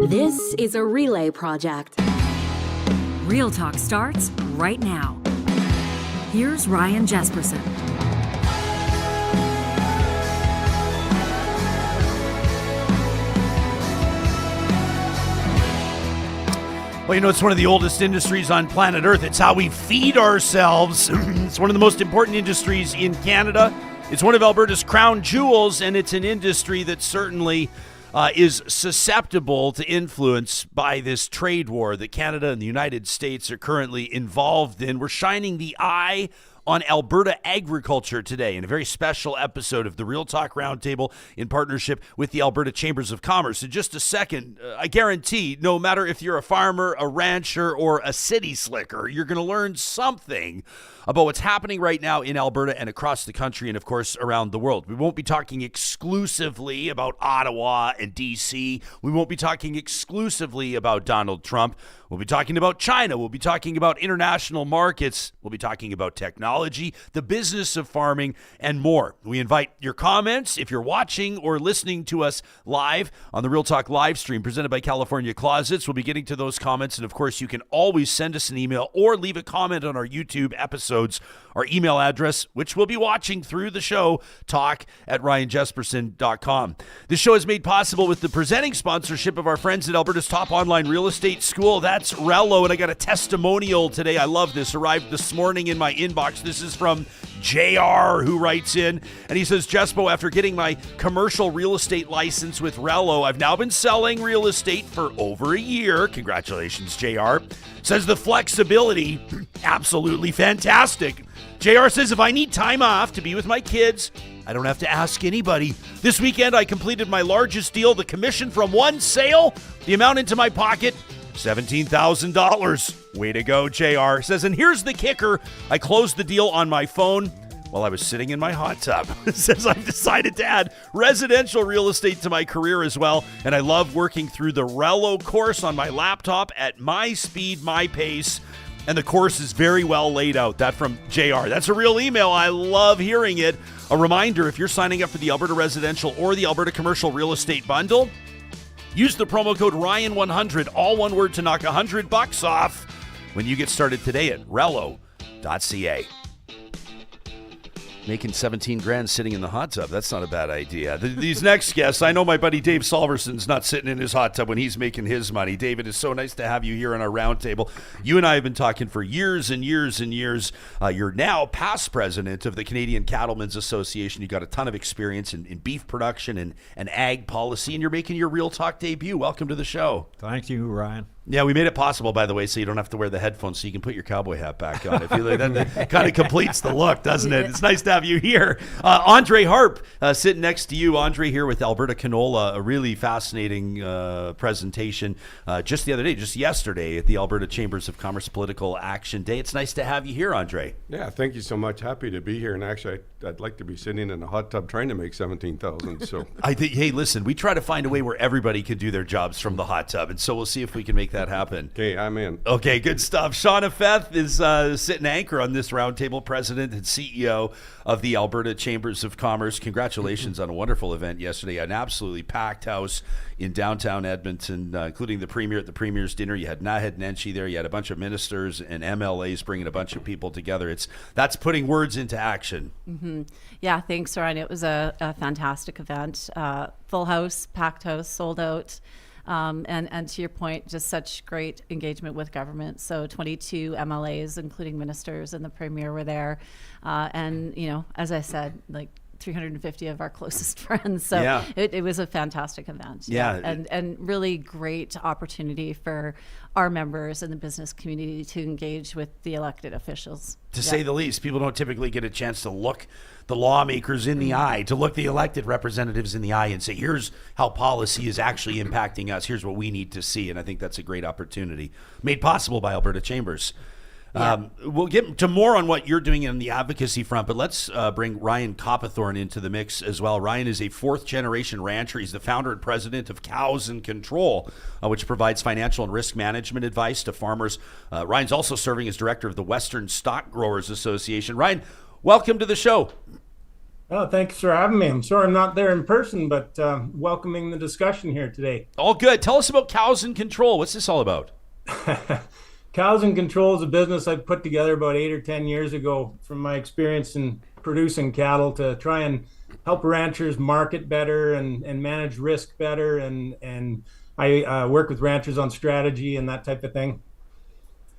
This is a relay project. Real Talk starts right now. Here's Ryan Jesperson. Well, you know, it's one of the oldest industries on planet Earth. It's how we feed ourselves. It's one of the most important industries in Canada. It's one of Alberta's crown jewels, and it's an industry that certainly is susceptible to influence by this trade war that Canada and the United States are currently involved in. We're shining the eye on Alberta agriculture today in a very special episode of the Real Talk Roundtable in partnership with the Alberta Chambers of Commerce. In just a second, I guarantee no matter if you're a farmer, a rancher, or a city slicker, you're going to learn something about what's happening right now in Alberta and across the country and, of course, around the world. We won't be talking exclusively about Ottawa and D.C. We won't be talking exclusively about Donald Trump. We'll be talking about China. We'll be talking about international markets. We'll be talking about technology, the business of farming, and more. We invite your comments if you're watching or listening to us live on the Real Talk live stream presented by California Closets. We'll be getting to those comments. And, of course, you can always send us an email or leave a comment on our YouTube episodes. Our email address, which we'll be watching through the show, talk@ryanjesperson.com. This show is made possible with the presenting sponsorship of our friends at Alberta's top online real estate school. That's Rello, and I got a testimonial today. I love this. Arrived this morning in my inbox. This is from JR, who writes in, and he says, Jespo, after getting my commercial real estate license with Rello, I've now been selling real estate for over a year. Congratulations, JR. Says the flexibility, absolutely fantastic. JR says, if I need time off to be with my kids, I don't have to ask anybody. This weekend, I completed my largest deal, the commission from one sale, the amount into my pocket, $17,000. Way to go, JR. Says, and here's the kicker. I closed the deal on my phone while I was sitting in my hot tub. Says, I've decided to add residential real estate to my career as well, and I love working through the Rello course on my laptop at my speed, my pace, and the course is very well laid out. That from JR. That's a real email. I love hearing it. A reminder, if you're signing up for the Alberta Residential or the Alberta Commercial Real Estate Bundle, use the promo code Ryan100, all one word, to knock $100 off when you get started today at rello.ca. Making 17 grand sitting in the hot tub. That's not a bad idea. These next guests, I know my buddy Dave Solverson's not sitting in his hot tub when he's making his money. David, it's so nice to have you here on our roundtable. You and I have been talking for years and years and years. You're now past president of the Canadian Cattlemen's Association. You've got a ton of experience in beef production and ag policy, and you're making your Real Talk debut. Welcome to the show. Thank you, Ryan. Yeah, we made it possible, by the way, so you don't have to wear the headphones, so you can put your cowboy hat back on. If you like, that kind of completes the look, doesn't it? It's nice to have you here. Andre Harpe, sitting next to you. Andre here with Alberta Canola, a really fascinating presentation just the other day, just yesterday at the Alberta Chambers of Commerce Political Action Day. It's nice to have you here, Andre. Yeah, thank you so much. Happy to be here. And actually, I'd like to be sitting in a hot tub trying to make 17,000. So I think, hey, listen, we try to find a way where everybody can do their jobs from the hot tub, and so we'll see if we can make that happen. Okay, I'm in. Okay, good stuff. Shauna Feth is sitting anchor on this roundtable, president and CEO of the Alberta Chambers of Commerce. Congratulations on a wonderful event yesterday. An absolutely packed house in downtown Edmonton, including the premier at the premier's dinner. You had Naheed Nenshi there. You had a bunch of ministers and MLAs bringing a bunch of people together. That's putting words into action. Mm-hmm. Yeah, thanks, Ryan. It was a fantastic event. Full house, packed house, sold out. And to your point, just such great engagement with government. So 22 MLAs, including ministers and the premier, were there. And, you know, as I said, like 350 of our closest friends. So yeah. it was a fantastic event. Yeah. And really great opportunity for our members and the business community to engage with the elected officials. To say the least, people don't typically get a chance to look the lawmakers in the eye, to look the elected representatives in the eye and say, here's how policy is actually impacting us. Here's what we need to see. And I think that's a great opportunity made possible by Alberta Chambers. Yeah. We'll get to more on what you're doing in the advocacy front, but let's bring Ryan Copithorne into the mix as well. Ryan is a fourth-generation rancher. He's the founder and president of Cows in Control, which provides financial and risk management advice to farmers. Ryan's also serving as director of the Western Stock Growers Association. Ryan, welcome to the show. Oh, thanks for having me. I'm sorry I'm not there in person, but welcoming the discussion here today. All good. Tell us about Cows in Control. What's this all about? Cows and Control is a business I put together about 8 or 10 years ago from my experience in producing cattle to try and help ranchers market better and manage risk better. And I work with ranchers on strategy and that type of thing.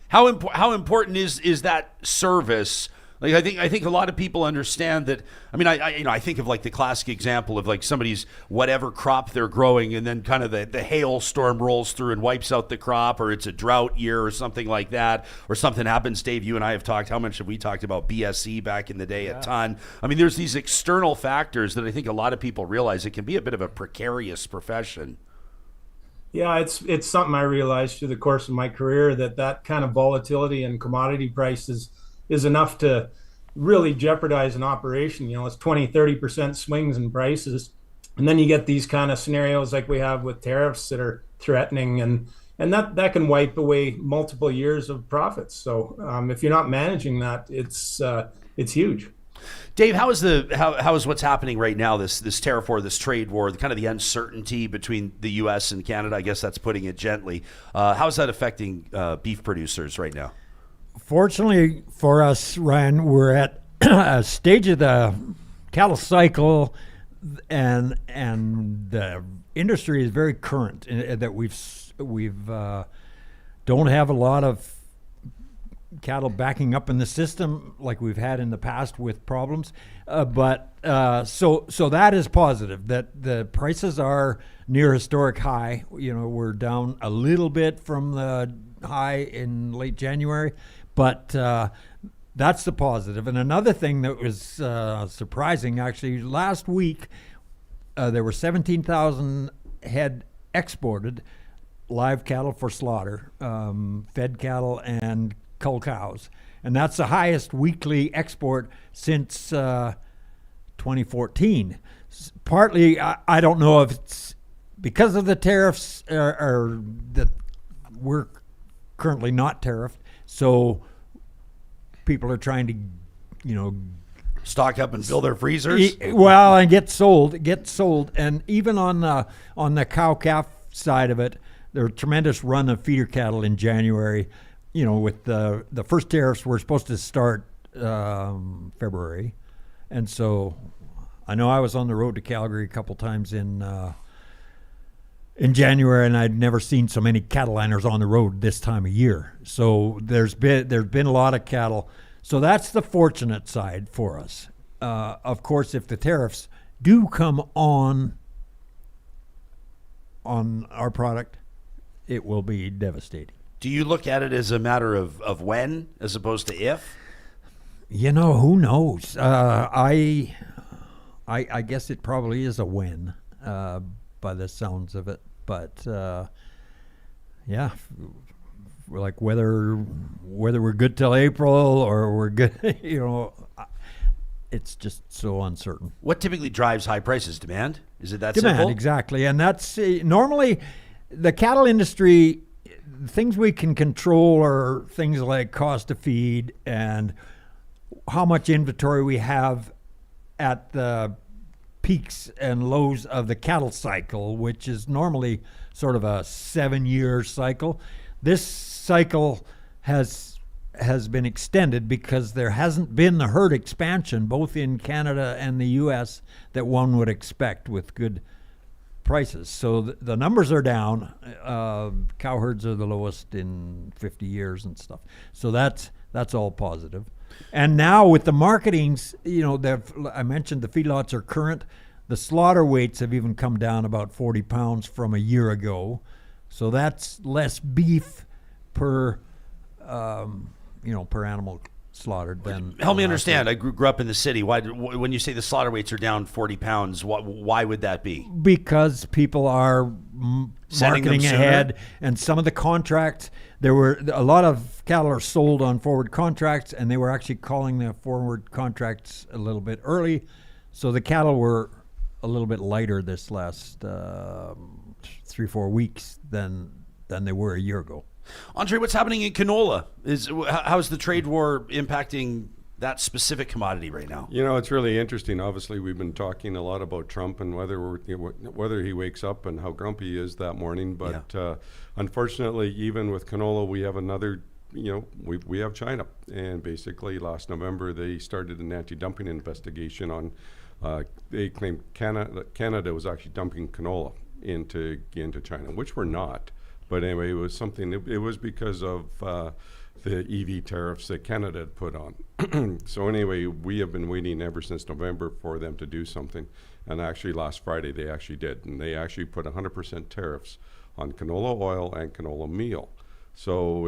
How important is that service? Like I think a lot of people understand that. I mean, I think of like the classic example of like somebody's whatever crop they're growing, and then kind of the hailstorm rolls through and wipes out the crop, or it's a drought year or something like that, or something happens. Dave, you and I have talked. How much have we talked about BSE back in the day? Yeah. A ton. I mean, there's these external factors that I think a lot of people realize it can be a bit of a precarious profession. Yeah, it's something I realized through the course of my career that kind of volatility in commodity prices is enough to really jeopardize an operation. You know, it's 20-30% swings in prices. And then you get these kind of scenarios like we have with tariffs that are threatening, and that can wipe away multiple years of profits. So if you're not managing that, it's huge. Dave, how is what's happening right now, this tariff war, this trade war, kind of the uncertainty between the U.S. and Canada, I guess that's putting it gently. How is that affecting beef producers right now? Fortunately for us, Ryan, we're at a stage of the cattle cycle, and the industry is very current in that we've don't have a lot of cattle backing up in the system like we've had in the past with problems, but so that is positive that the prices are near historic high. You know, we're down a little bit from the high in late January, but that's the positive. And another thing that was surprising, actually, last week there were 17,000 head exported, live cattle for slaughter, fed cattle and cull cows, and that's the highest weekly export since 2014. Partly, I don't know if it's because of the tariffs or that we're currently not tariffed, so people are trying to, stock up and fill their freezers. Well, and get sold, and even on the cow calf side of it, there are a tremendous run of feeder cattle in January. With the first tariffs were supposed to start February, and so I know I was on the road to Calgary a couple times in January, and I'd never seen so many cattle liners on the road this time of year. So there's been a lot of cattle. So that's the fortunate side for us. Of course, if the tariffs do come on our product, it will be devastating. Do you look at it as a matter of when as opposed to if? Who knows? I guess it probably is a when, by the sounds of it. But yeah, like whether we're good till April or we're good, it's just so uncertain. What typically drives high prices? Demand? Is it that Demand, simple? exactly. And that's normally the cattle industry. Things we can control are things like cost of feed and how much inventory we have at the peaks and lows of the cattle cycle, which is normally sort of a 7-year cycle. This cycle has been extended because there hasn't been the herd expansion both in Canada and the U.S. that one would expect with good prices. So the numbers are down. Cow herds are the lowest in 50 years and stuff. So that's all positive. And now with the marketings, I mentioned the feedlots are current. The slaughter weights have even come down about 40 pounds from a year ago. So that's less beef per animal slaughtered than. Help me understand. I grew up in the city. Why, when you say the slaughter weights are down 40 pounds, why would that be? Because people are marketing ahead, and some of the contracts, there were a lot of cattle are sold on forward contracts, and they were actually calling the forward contracts a little bit early, so the cattle were a little bit lighter this last 3-4 weeks than they were a year ago. Andre, what's happening in canola? How's the trade war impacting that specific commodity right now? You know, it's really interesting. Obviously, we've been talking a lot about Trump and whether he wakes up and how grumpy he is that morning. But unfortunately, even with canola, we have another. We have China, and basically last November they started an anti-dumping investigation on. They claimed Canada was actually dumping canola into China, which we're not. But anyway, it was something. It was because of the EV tariffs that Canada had put on. So anyway, we have been waiting ever since November for them to do something. And actually last Friday they actually did. And they actually put 100% tariffs on canola oil and canola meal. So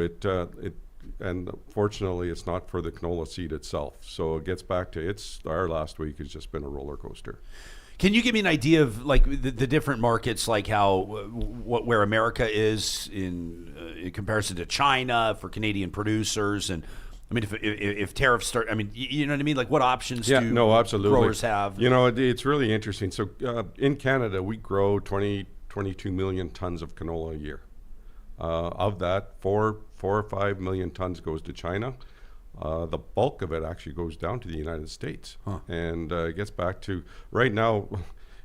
and fortunately it's not for the canola seed itself. So it gets back to our last week has just been a roller coaster. Can you give me an idea of like the different markets, like how where America is in comparison to China for Canadian producers? And I mean, if tariffs start, I mean, you know what I mean? Like what options do absolutely. growers have? You know, it's really interesting. So in Canada, we grow 22 million tons of canola a year. Of that, 4 or 5 million tons goes to China. The bulk of it actually goes down to the United States. And it gets back to right now,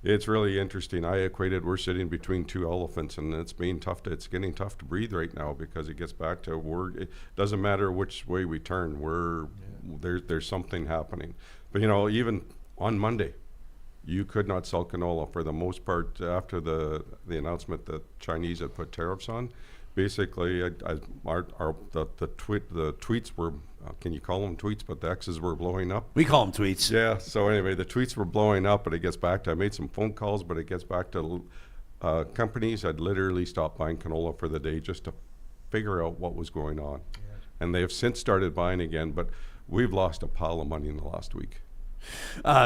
it's really interesting. I equated we're sitting between two elephants, and it's getting tough to breathe right now because it gets back to it doesn't matter which way we turn, there's something happening. But you know, even on Monday, you could not sell canola for the most part after the announcement that Chinese had put tariffs on. Basically, the tweets were, can you call them tweets? But the X's were blowing up. We call them tweets. Yeah, so anyway, the tweets were blowing up, but it gets back to, I made some phone calls, but it gets back to companies had literally stopped buying canola for the day just to figure out what was going on. Yeah. And they have since started buying again, but we've lost a pile of money in the last week.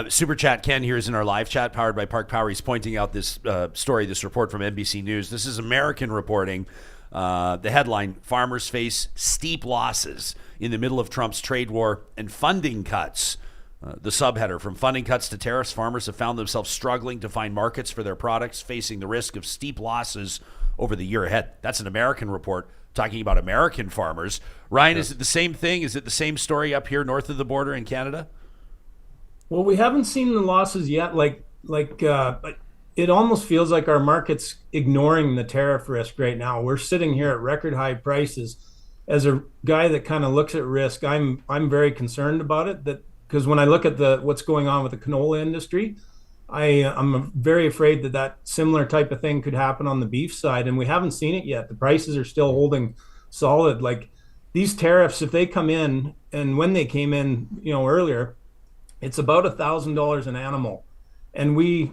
Super Chat Ken here is in our live chat powered by Park Power. He's pointing out this this report from NBC News. This is American reporting. The headline, farmers face steep losses in the middle of Trump's trade war and funding cuts. The subheader, from funding cuts to tariffs, farmers have found themselves struggling to find markets for their products, facing the risk of steep losses over the year ahead. That's an American report talking about American farmers. Ryan, Is it the same thing? Is it the same story up here north of the border in Canada? Well, we haven't seen the losses yet. It almost feels like our market's ignoring the tariff risk right now. We're sitting here at record high prices. As a guy that kind of looks at risk, I'm very concerned about it. Because when I look at what's going on with the canola industry, I'm very afraid that similar type of thing could happen on the beef side, and we haven't seen it yet. The prices are still holding solid. Like these tariffs, if they come in, and when they came in, earlier, it's about $1,000 an animal. And we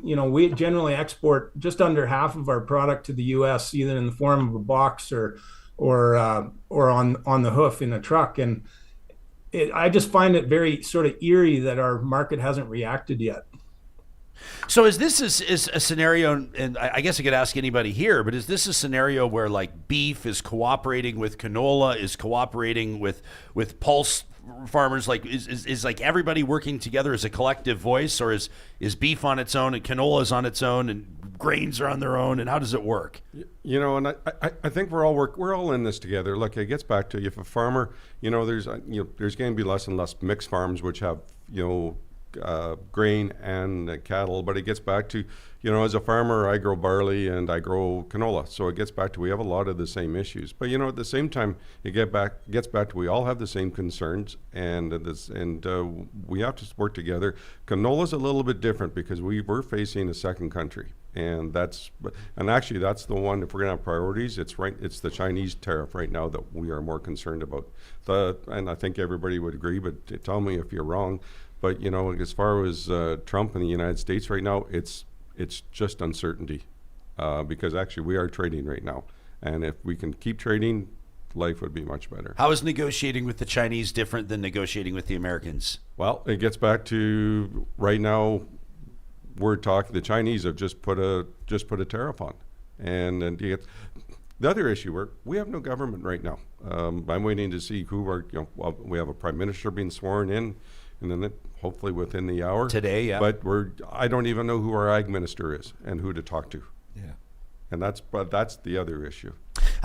generally export just under half of our product to the U.S., either in the form of a box or on the hoof in a truck. And I just find it very sort of eerie that our market hasn't reacted yet. So is this is a scenario, and I guess I could ask anybody here, but is this a scenario where like beef is cooperating with canola, is cooperating with pulse farmers? Like is like everybody working together as a collective voice, or is beef on its own and canola is on its own and grains are on their own, and how does it work? And I think we're all in this together. Look, it gets back to if a farmer, there's going to be less and less mixed farms which have grain and cattle, but it gets back to, as a farmer, I grow barley and I grow canola. So it gets back to, we have a lot of the same issues, but at the same time, it gets back to, we all have the same concerns, and we have to work together. Canola's a little bit different because we're facing a second country, and actually that's the one, if we're gonna have priorities, it's the Chinese tariff right now that we are more concerned about. And I think everybody would agree, but tell me if you're wrong. But as far as Trump and the United States right now, it's just uncertainty, because actually we are trading right now, and if we can keep trading, life would be much better. How is negotiating with the Chinese different than negotiating with the Americans? Well, it gets back to right now. We're talking. The Chinese have just put a tariff on, and you get the other issue. We have no government right now. I'm waiting to see who we have a prime minister being sworn in. And then hopefully within the hour today, yeah. But I don't even know who our ag minister is and who to talk to. Yeah, and that's the other issue.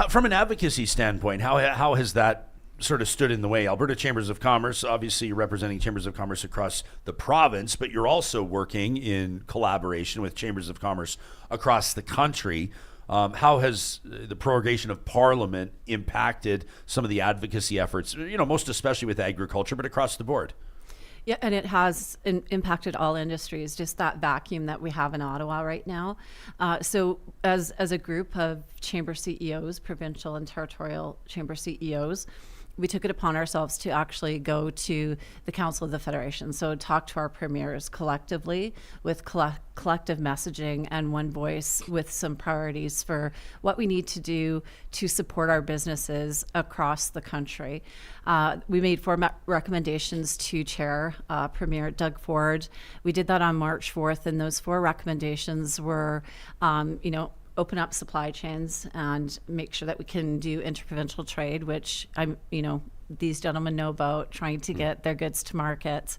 From an advocacy standpoint, how has that sort of stood in the way. Alberta Chambers of Commerce, obviously you're representing Chambers of Commerce across the province, but you're also working in collaboration with Chambers of Commerce across the country. How has the prorogation of Parliament impacted some of the advocacy efforts, most especially with agriculture, but across the board? Yeah, and it has impacted all industries, just that vacuum that we have in Ottawa right now. So as a group of chamber CEOs, provincial and territorial chamber CEOs, we took it upon ourselves to actually go to the Council of the Federation. So talk to our premiers collectively with collective messaging and one voice with some priorities for what we need to do to support our businesses across the country. We made 4 recommendations to Chair Premier Doug Ford. We did that on March 4th, and those 4 recommendations were, open up supply chains and make sure that we can do interprovincial trade, which these gentlemen know about, trying to get their goods to market.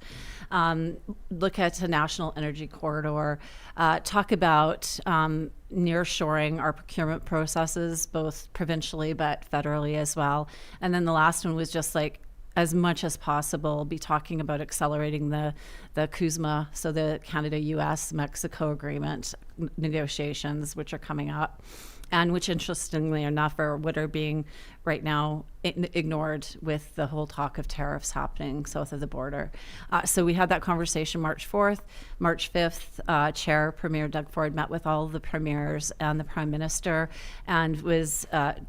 Look at a national energy corridor. Talk about nearshoring our procurement processes, both provincially but federally as well. And then the last one was just like, as much as possible, be talking about accelerating the CUSMA, so the Canada-US-Mexico agreement negotiations, which are coming up, and which, interestingly enough, are what are being right now ignored with the whole talk of tariffs happening south of the border. So we had that conversation March 4th. March 5th, Chair Premier Doug Ford met with all of the premiers and the Prime Minister and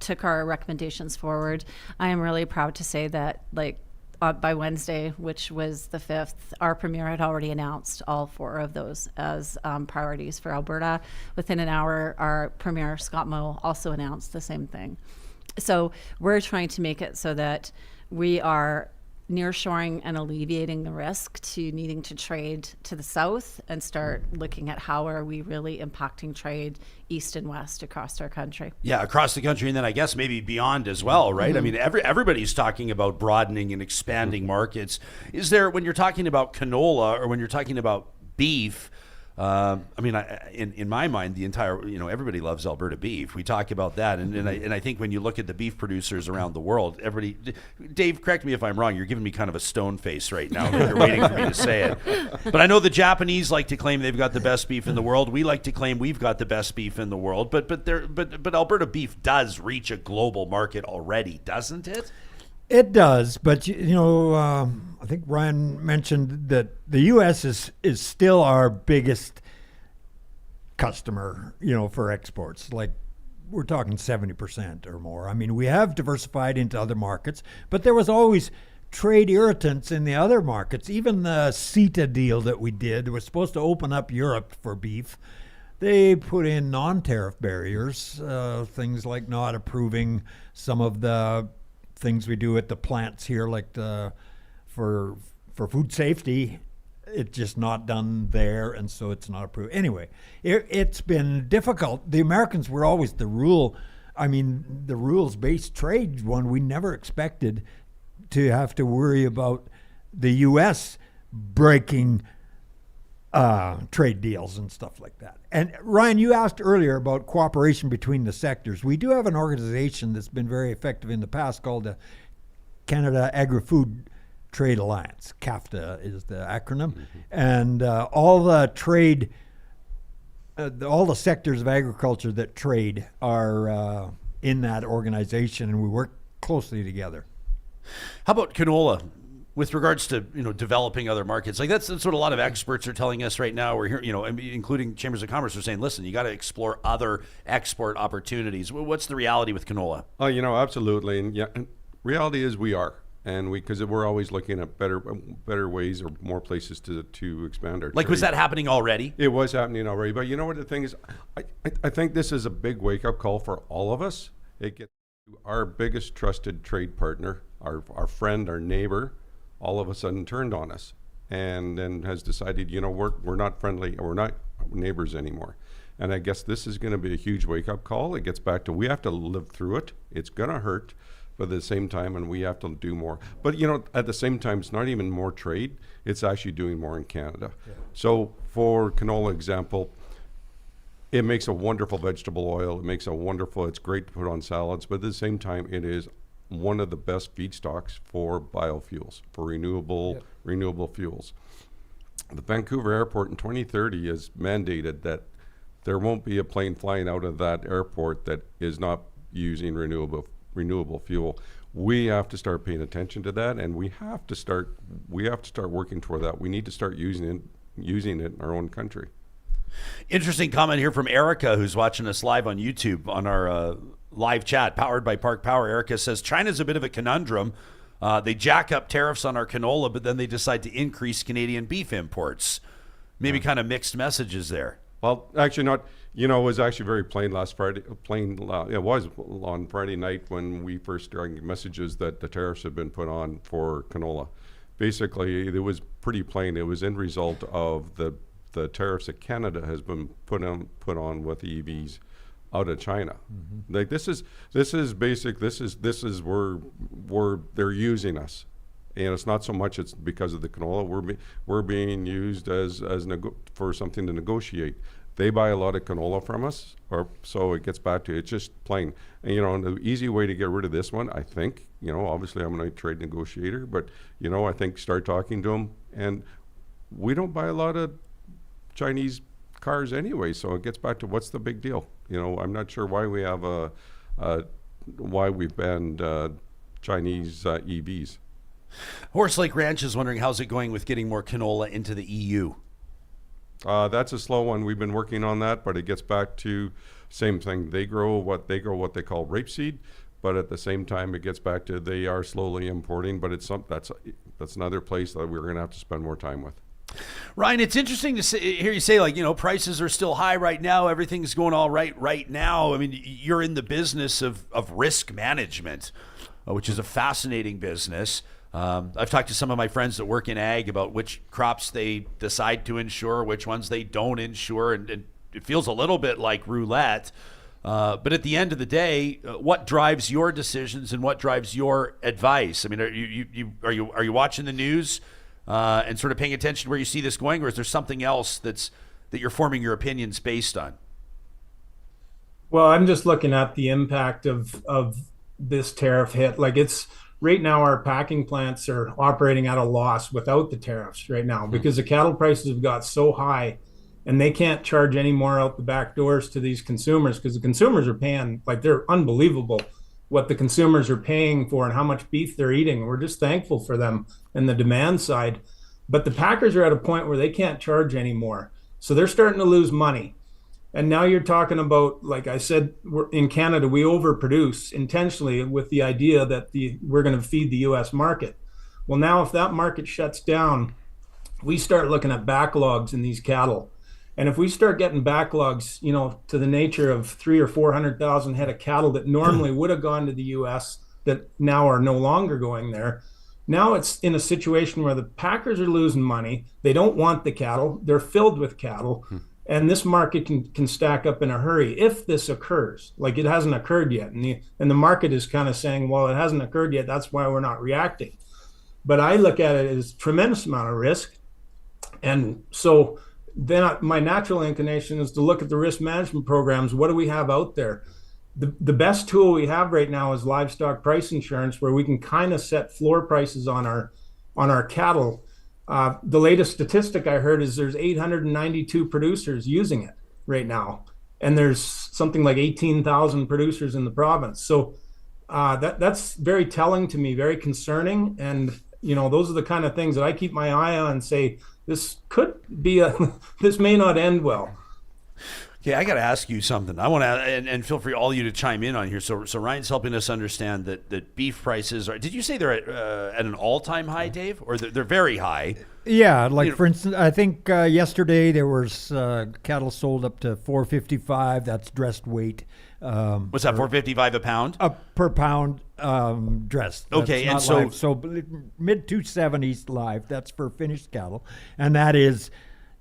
took our recommendations forward. I am really proud to say that, by Wednesday, which was the 5th, our Premier had already announced all 4 of those as priorities for Alberta. Within an hour, our Premier, Scott Moe, also announced the same thing. So we're trying to make it so that we are nearshoring and alleviating the risk to needing to trade to the south and start looking at how are we really impacting trade east and west across our country. Yeah, across the country, and then I guess maybe beyond as well, right? I mean, everybody's talking about broadening and expanding markets. Is there, when you're talking about canola or when you're talking about beef, in my mind, the entire, everybody loves Alberta beef. We talk about that. And I think when you look at the beef producers around the world, everybody, Dave, correct me if I'm wrong. You're giving me kind of a stone face right now. You're waiting for me to say it. But I know the Japanese like to claim they've got the best beef in the world. We like to claim we've got the best beef in the world. But Alberta beef does reach a global market already, doesn't it? It does, but I think Ryan mentioned that the U.S. is still our biggest customer, for exports. Like, we're talking 70% or more. I mean, we have diversified into other markets, but there was always trade irritants in the other markets. Even the CETA deal that we did was supposed to open up Europe for beef. They put in non-tariff barriers, things like not approving some of the things we do at the plants here, like for food safety. It's just not done there, and so it's not approved. Anyway, it's been difficult. The Americans were always the rules-based trade one. We never expected to have to worry about the U.S. breaking trade deals and stuff like that. And Ryan, you asked earlier about cooperation between the sectors. We do have an organization that's been very effective in the past called the Canada Agri-Food Trade Alliance. CAFTA is the acronym. And all the trade, all the sectors of agriculture that trade are in that organization, and we work closely together. How about canola? With regards to developing other markets, like that's what a lot of experts are telling us right now. We're here, including Chambers of Commerce, are saying, listen, you got to explore other export opportunities. What's the reality with canola? Oh, absolutely, and reality is we are, and because we're always looking at better ways or more places to expand our. Like, trade. Was that happening already? It was happening already, but you know what the thing is, I think this is a big wake up call for all of us. It gets to our biggest trusted trade partner, our friend, our neighbor, all of a sudden turned on us and then has decided, we're not friendly, or we're not neighbors anymore. And I guess this is going to be a huge wake-up call. It gets back to we have to live through it. It's going to hurt, but at the same time, and we have to do more. But, at the same time, it's not even more trade. It's actually doing more in Canada. Yeah. So for canola example, it makes a wonderful vegetable oil. It's great to put on salads, but at the same time, it is one of the best feedstocks for biofuels, for renewable fuels. The Vancouver airport in 2030 has mandated that there won't be a plane flying out of that airport that is not using renewable fuel. We have to start paying attention to that, and we have to start working toward that. We need to start using it in our own country. Interesting comment here from Erica, who's watching us live on YouTube on our live chat powered by Park Power. Erica says China's a bit of a conundrum. They jack up tariffs on our canola, but then they decide to increase Canadian beef imports. Maybe kind of mixed messages there. Well, actually not. It was actually very plain last Friday. It was on Friday night when we first started messages that the tariffs had been put on for canola. Basically, it was pretty plain. It was in result of the tariffs that Canada has been put on with EVs out of China. Mm-hmm. Like this is where they're using us, and it's not so much it's because of the canola. We're being used for something to negotiate. They buy a lot of canola from us, so it gets back to it's just plain. And the easy way to get rid of this one, I think, obviously I'm a trade negotiator, but I think start talking to them, and we don't buy a lot of Chinese cars anyway, so it gets back to what's the big deal. I'm not sure why we have why we banned Chinese EVs. Horse Lake Ranch is wondering how's it going with getting more canola into the EU. That's a slow one. We've been working on that, but it gets back to same thing. They grow what they call rapeseed, but at the same time it gets back to they are slowly importing. But that's another place that we're going to have to spend more time with. Ryan, it's interesting to hear you say, prices are still high right now. Everything's going all right now. I mean, you're in the business of risk management, which is a fascinating business. I've talked to some of my friends that work in ag about which crops they decide to insure, which ones they don't insure, and it feels a little bit like roulette. But at the end of the day, what drives your decisions and what drives your advice? I mean, are you watching the news? And sort of paying attention to where you see this going, or is there something else that you're forming your opinions based on? Well, I'm just looking at the impact of this tariff hit. Like it's right now, our packing plants are operating at a loss without the tariffs right now because the cattle prices have got so high, and they can't charge any more out the back doors to these consumers because the consumers are paying they're unbelievable what the consumers are paying for and how much beef they're eating. We're just thankful for them and the demand side. But the packers are at a point where they can't charge anymore. So they're starting to lose money. And now you're talking about, like I said, in Canada, we overproduce intentionally with the idea that we're going to feed the U.S. market. Well, now if that market shuts down, we start looking at backlogs in these cattle. And if we start getting backlogs, to the nature of 300,000 or 400,000 head of cattle that normally would have gone to the U.S. that now are no longer going there, now it's in a situation where the packers are losing money. They don't want the cattle. They're filled with cattle. And this market can stack up in a hurry if this occurs. Like it hasn't occurred yet. And the market is kind of saying, well, it hasn't occurred yet. That's why we're not reacting. But I look at it as a tremendous amount of risk. And so then my natural inclination is to look at the risk management programs. What do we have out there? The best tool we have right now is livestock price insurance, where we can kind of set floor prices on our cattle. The latest statistic I heard is there's 892 producers using it right now, and there's something like 18,000 producers in the province. So that's very telling to me, very concerning. And those are the kind of things that I keep my eye on and say, this could be this may not end well. Okay, I got to ask you something. I want to, and feel free all of you to chime in on here. So Ryan's helping us understand that beef prices are. Did you say they're at an all-time high, Dave, or they're very high? Yeah, for instance, I think yesterday there was cattle sold up to $4.55. That's dressed weight. What's that? $4.55 a pound? Per pound dressed. Okay, and so mid 270s live. That's for finished cattle, and that is.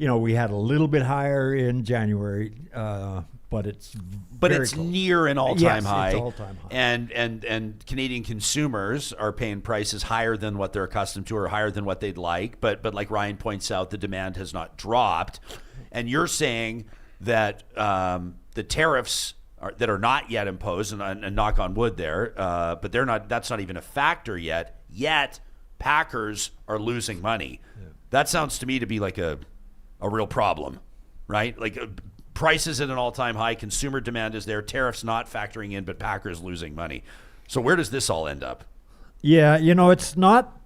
We had a little bit higher in January, but it's close. Near an all-time high. It's all-time high. And Canadian consumers are paying prices higher than what they're accustomed to or higher than what they'd like. But like Ryan points out, the demand has not dropped. And you're saying that the tariffs that are not yet imposed, and knock on wood there, but they're not. That's not even a factor yet. Yet packers are losing money. Yeah. That sounds to me to be like a real problem, right? Like prices at an all-time high, consumer demand is there, tariffs not factoring in, but packers losing money. So where does this all end up? Yeah, it's not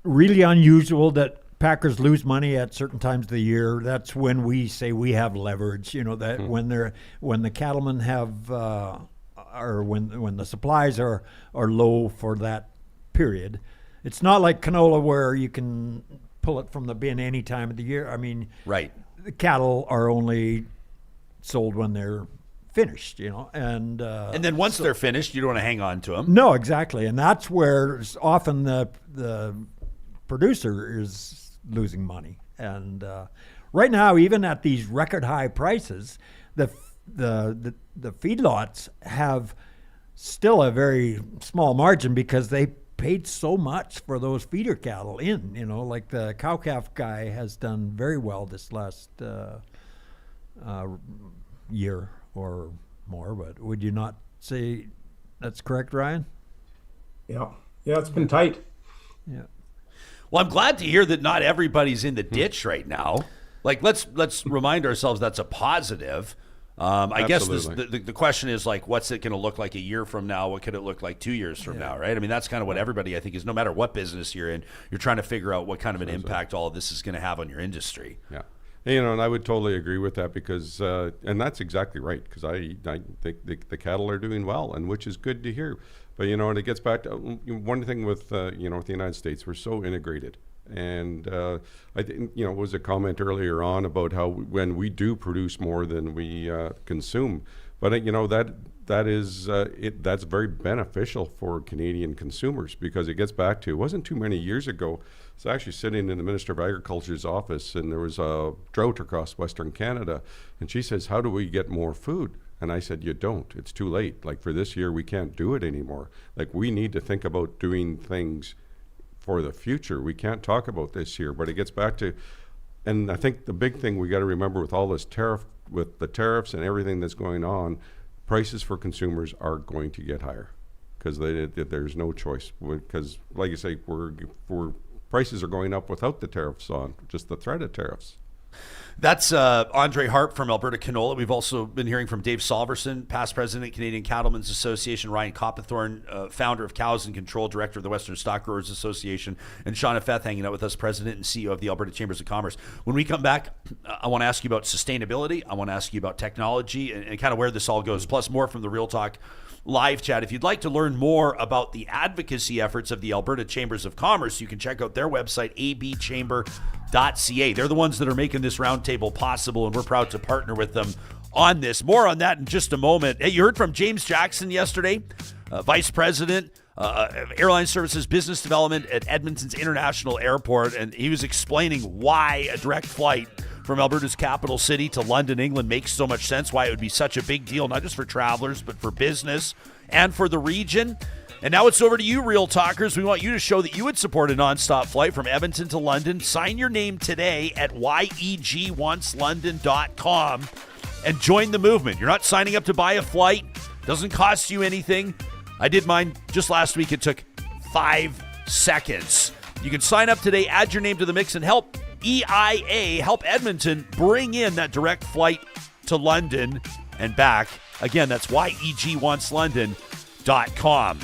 really unusual that packers lose money at certain times of the year. That's when we say we have leverage. That when the cattlemen have or when the supplies are low for that period. It's not like canola where you can pull it from the bin any time of the year. I mean, right. The cattle are only sold when they're finished, and then once they're finished, you don't want to hang on to them. No, exactly, and that's where often the producer is losing money. And right now, even at these record high prices, the feedlots have still a very small margin because they paid so much for those feeder cattle in. Like the cow-calf guy has done very well this last year or more, but would you not say that's correct, Ryan? Yeah, it's been tight. Yeah. Well, I'm glad to hear that not everybody's in the ditch right now. Like, let's remind ourselves that's a positive. I guess the question is, like, what's it going to look like a year from now? What could it look like 2 years from now, right? I mean, that's kind of what everybody, I think, is, no matter what business you're in, you're trying to figure out what kind of an impact all of this is going to have on your industry. Yeah. And I would totally agree with that because, and that's exactly right, because I think the cattle are doing well, and which is good to hear. But, and it gets back to one thing with, with the United States, we're so integrated. And I think, it was a comment earlier on about how when we do produce more than we consume, but that's very beneficial for Canadian consumers because it gets back to, it wasn't too many years ago, I was actually sitting in the Minister of Agriculture's office and there was a drought across Western Canada, and she says, how do we get more food? And I said, you don't. It's too late. Like for this year, we can't do it anymore. Like we need to think about doing things for the future. We can't talk about this year, but it gets back to, and I think the big thing we got to remember with all this with the tariffs and everything that's going on, prices for consumers are going to get higher because there's no choice. Because, like you say, prices are going up without the tariffs on, just the threat of tariffs. That's Andre Harpe from Alberta Canola. We've also been hearing from Dave Solverson, past president, Canadian Cattlemen's Association, Ryan Copithorne, founder of Cows and Control, director of the Western Stock Growers Association, and Shauna Feth hanging out with us, president and CEO of the Alberta Chambers of Commerce. When we come back, I want to ask you about sustainability. I want to ask you about technology and kind of where this all goes, plus more from the Real Talk live chat. If you'd like to learn more about the advocacy efforts of the Alberta Chambers of Commerce, you can check out their website, abchamber.ca. They're the ones that are making this roundtable possible, and we're proud to partner with them on this. More on that in just a moment. Hey, you heard from James Jackson yesterday, Vice President of Airline Services Business Development at Edmonton's International Airport, and he was explaining why a direct flight from Alberta's capital city to London, England makes so much sense, why it would be such a big deal, not just for travelers, but for business and for the region. And now it's over to you, Real Talkers. We want you to show that you would support a nonstop flight from Edmonton to London. Sign your name today at YEGWantsLondon.com and join the movement. You're not signing up to buy a flight. Doesn't cost you anything. I did mine just last week. It took 5 seconds. You can sign up today, add your name to the mix, and help EIA, help Edmonton bring in that direct flight to London and back. Again, that's YEGWantsLondon.com.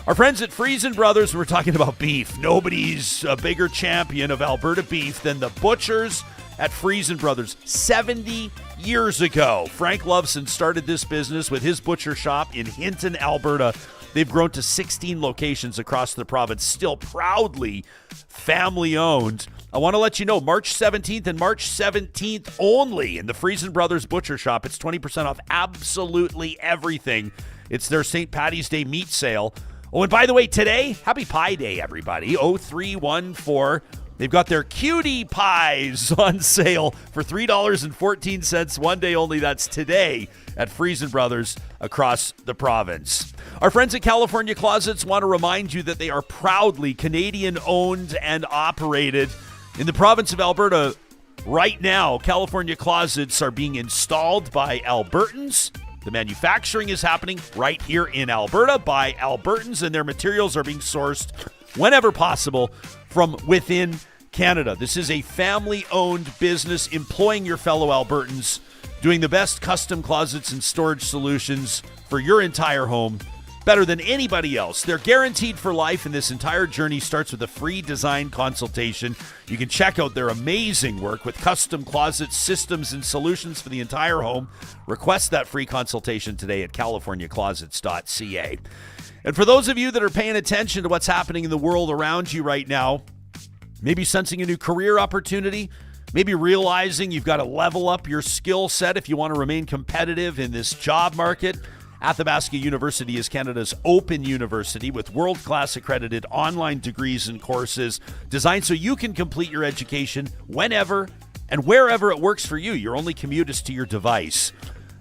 Our friends at Friesen Brothers, we're talking about beef. Nobody's a bigger champion of Alberta beef than the butchers at Friesen Brothers. 70 years ago, Frank Loveson started this business with his butcher shop in Hinton, Alberta. They've grown to 16 locations across the province, still proudly family-owned. I want to let you know, March 17th and March 17th only in the Friesen Brothers Butcher Shop. It's 20% off absolutely everything. It's their St. Paddy's Day meat sale. Oh, and by the way, today, Happy Pie Day, everybody. 0314. They've got their cutie pies on sale for $3.14 one day only. That's today at Friesen Brothers across the province. Our friends at California Closets want to remind you that they are proudly Canadian-owned and operated. In the province of Alberta, right now, California Closets are being installed by Albertans The manufacturing is happening right here in Alberta by Albertans, and their materials are being sourced whenever possible from within Canada. This is a family-owned business employing your fellow Albertans, doing the best custom closets and storage solutions for your entire home, better than anybody else. They're guaranteed for life, and this entire journey starts with a free design consultation. You can check out their amazing work with custom closets, systems, and solutions for the entire home. Request that free consultation today at californiaclosets.ca. And for those of you that are paying attention to what's happening in the world around you right now, maybe sensing a new career opportunity, maybe realizing you've got to level up your skill set if you want to remain competitive in this job market, Athabasca University is Canada's open university with world-class accredited online degrees and courses designed so you can complete your education whenever and wherever it works for you. Your only commute is to your device.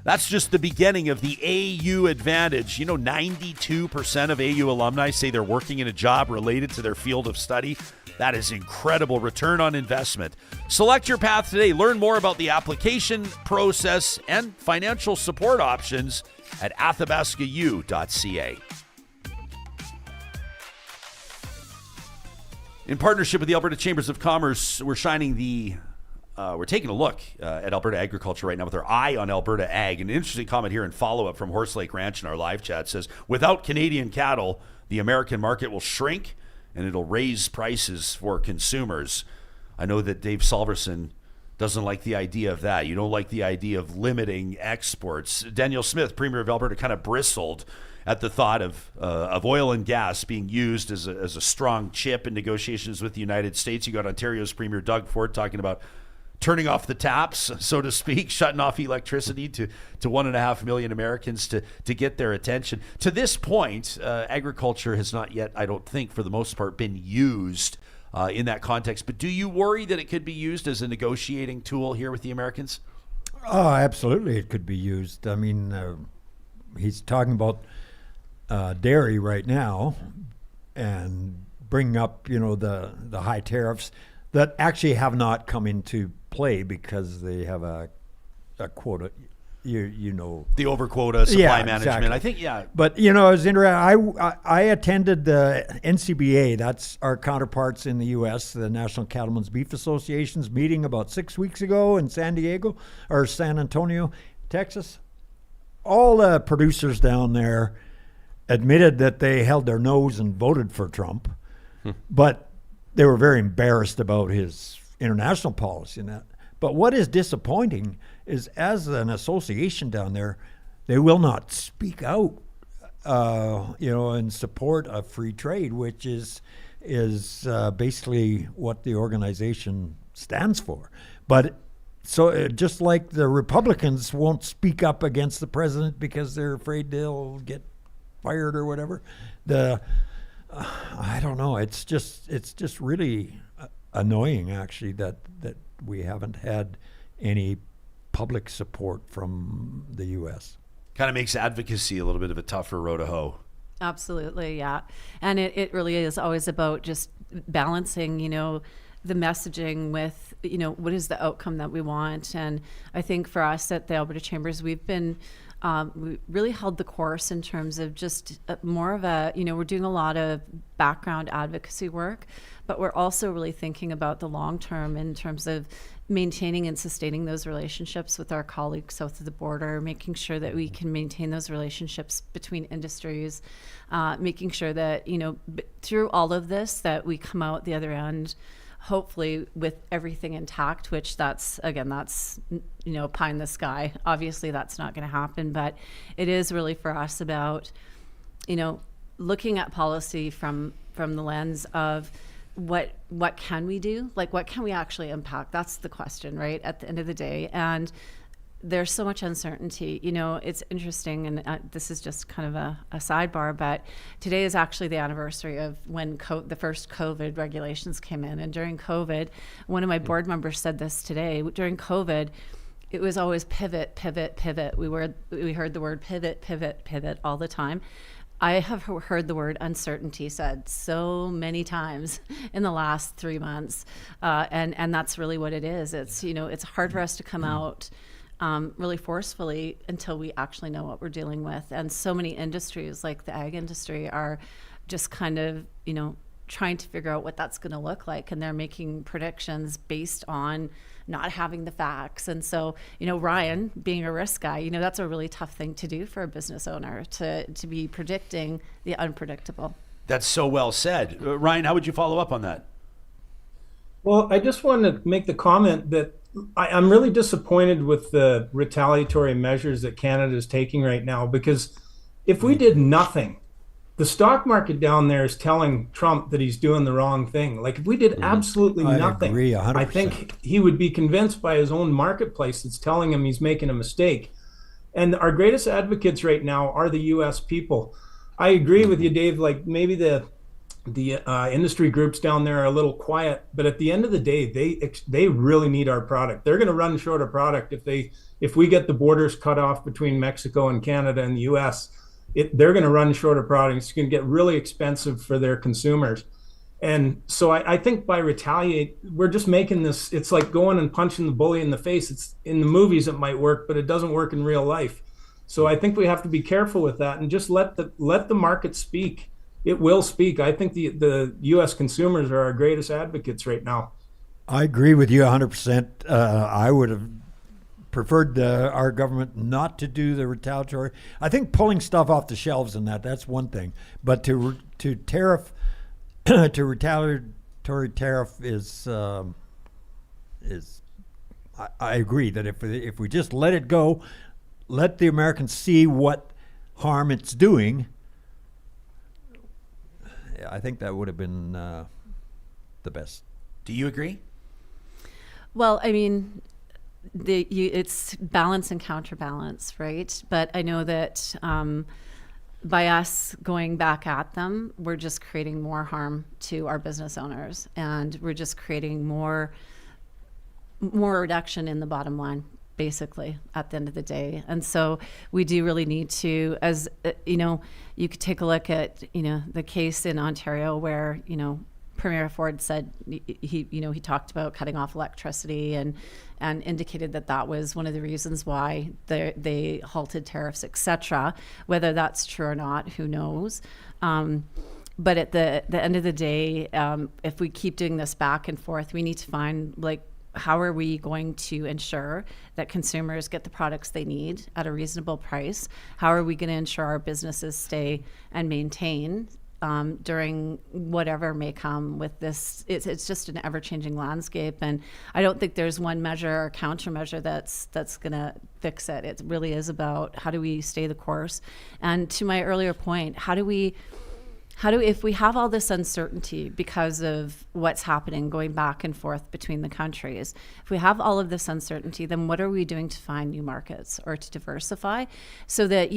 That's just the beginning of the AU advantage. 92% of AU alumni say they're working in a job related to their field of study. That is incredible return on investment. Select your path today. Learn more about the application process and financial support options at athabascau.ca. In partnership with the Alberta Chambers of Commerce, we're taking a look at Alberta agriculture right now with our eye on Alberta ag. An interesting comment here in follow-up from Horse Lake Ranch in our live chat says, without Canadian cattle, the American market will shrink and it'll raise prices for consumers. I know that Dave Solverson doesn't like the idea of that. You don't like the idea of limiting exports. Daniel Smith, Premier of Alberta, kind of bristled at the thought of oil and gas being used as a strong chip in negotiations with the United States. You got Ontario's Premier Doug Ford talking about turning off the taps, so to speak, shutting off electricity to 1.5 million Americans to get their attention. To this point, agriculture has not yet, I don't think, for the most part, been used in that context. But do you worry that it could be used as a negotiating tool here with the Americans? Oh, absolutely, it could be used. I mean, he's talking about dairy right now and bringing up, the high tariffs that actually have not come into play because they have a quota, the over quota supply management. Exactly. I think, yeah. But it was interesting. I attended the NCBA. That's our counterparts in the U.S., the National Cattlemen's Beef Association's meeting about 6 weeks ago in San Antonio, Texas. All the producers down there admitted that they held their nose and voted for Trump, but they were very embarrassed about his international policy and that. But what is disappointing is, as an association down there, they will not speak out, in support of free trade, which is basically what the organization stands for. But so just like the Republicans won't speak up against the president because they're afraid they'll get fired or whatever, I don't know. It's just really annoying, actually, that we haven't had any public support from the U.S. Kind of makes advocacy a little bit of a tougher row to hoe. Absolutely, yeah. And it really is always about just balancing, the messaging with, what is the outcome that we want. And I think for us at the Alberta Chambers, we've been we really held the course in terms of just more of a, we're doing a lot of background advocacy work, but we're also really thinking about the long term in terms of maintaining and sustaining those relationships with our colleagues south of the border, making sure that we can maintain those relationships between industries, making sure that, through all of this, that we come out the other end hopefully with everything intact, which that's pie in the sky. Obviously that's not going to happen, but it is really for us about, looking at policy from the lens of what can we do? Like, what can we actually impact? That's the question, right? At the end of the day. And there's so much uncertainty. It's interesting, and this is just kind of a sidebar, but today is actually the anniversary of when the first COVID regulations came in. And during COVID, one of my board members said this today, during COVID, it was always pivot, pivot, pivot. We heard the word pivot, pivot, pivot all the time. I have heard the word uncertainty said so many times in the last 3 months. And that's really what it is. It's, it's hard for us to come out really forcefully until we actually know what we're dealing with. And so many industries, like the ag industry, are just kind of, trying to figure out what that's going to look like. And they're making predictions based on not having the facts. And so, Ryan, being a risk guy, that's a really tough thing to do for a business owner, to be predicting the unpredictable. That's so well said. Ryan, how would you follow up on that? Well, I just wanted to make the comment that I'm really disappointed with the retaliatory measures that Canada is taking right now, because if we did nothing, the stock market down there is telling Trump that he's doing the wrong thing. Like, if we did absolutely nothing, agree 100%. I think he would be convinced by his own marketplace that's telling him he's making a mistake. And our greatest advocates right now are the U.S. people. I agree with you, Dave. Like, maybe the industry groups down there are a little quiet, but at the end of the day, they really need our product. They're going to run short of product if we get the borders cut off between Mexico and Canada and the U.S. They're going to run short of product. It's going to get really expensive for their consumers. And so I think by retaliate, we're just making this, it's like going and punching the bully in the face. It's in the movies it might work, but it doesn't work in real life. So I think we have to be careful with that and just let the market speak. It will speak. I think the U.S. consumers are our greatest advocates right now. I agree with you 100%. I would have preferred our government not to do the retaliatory. I think pulling stuff off the shelves and that's one thing, but to tariff, to retaliatory tariff is I agree that if we just let it go, let the Americans see what harm it's doing, I think that would have been the best. Do you agree? Well, I mean, it's balance and counterbalance, right? But I know that by us going back at them, we're just creating more harm to our business owners, and we're just creating more reduction in the bottom line, basically, at the end of the day. And so we do really need to, as you could take a look at the case in Ontario where Premier Ford said he talked about cutting off electricity and indicated that was one of the reasons why they halted tariffs, etc. Whether that's true or not, who knows? But at the end of the day, if we keep doing this back and forth, we need to find, like, how are we going to ensure that consumers get the products they need at a reasonable price? How are we going to ensure our businesses stay and maintain during whatever may come with this? It's just an ever-changing landscape, and I don't think there's one measure or countermeasure that's going to fix it. It really is about how do we stay the course. And to my earlier point, if we have all this uncertainty because of what's happening going back and forth between the countries, if we have all of this uncertainty, then what are we doing to find new markets or to diversify? So that,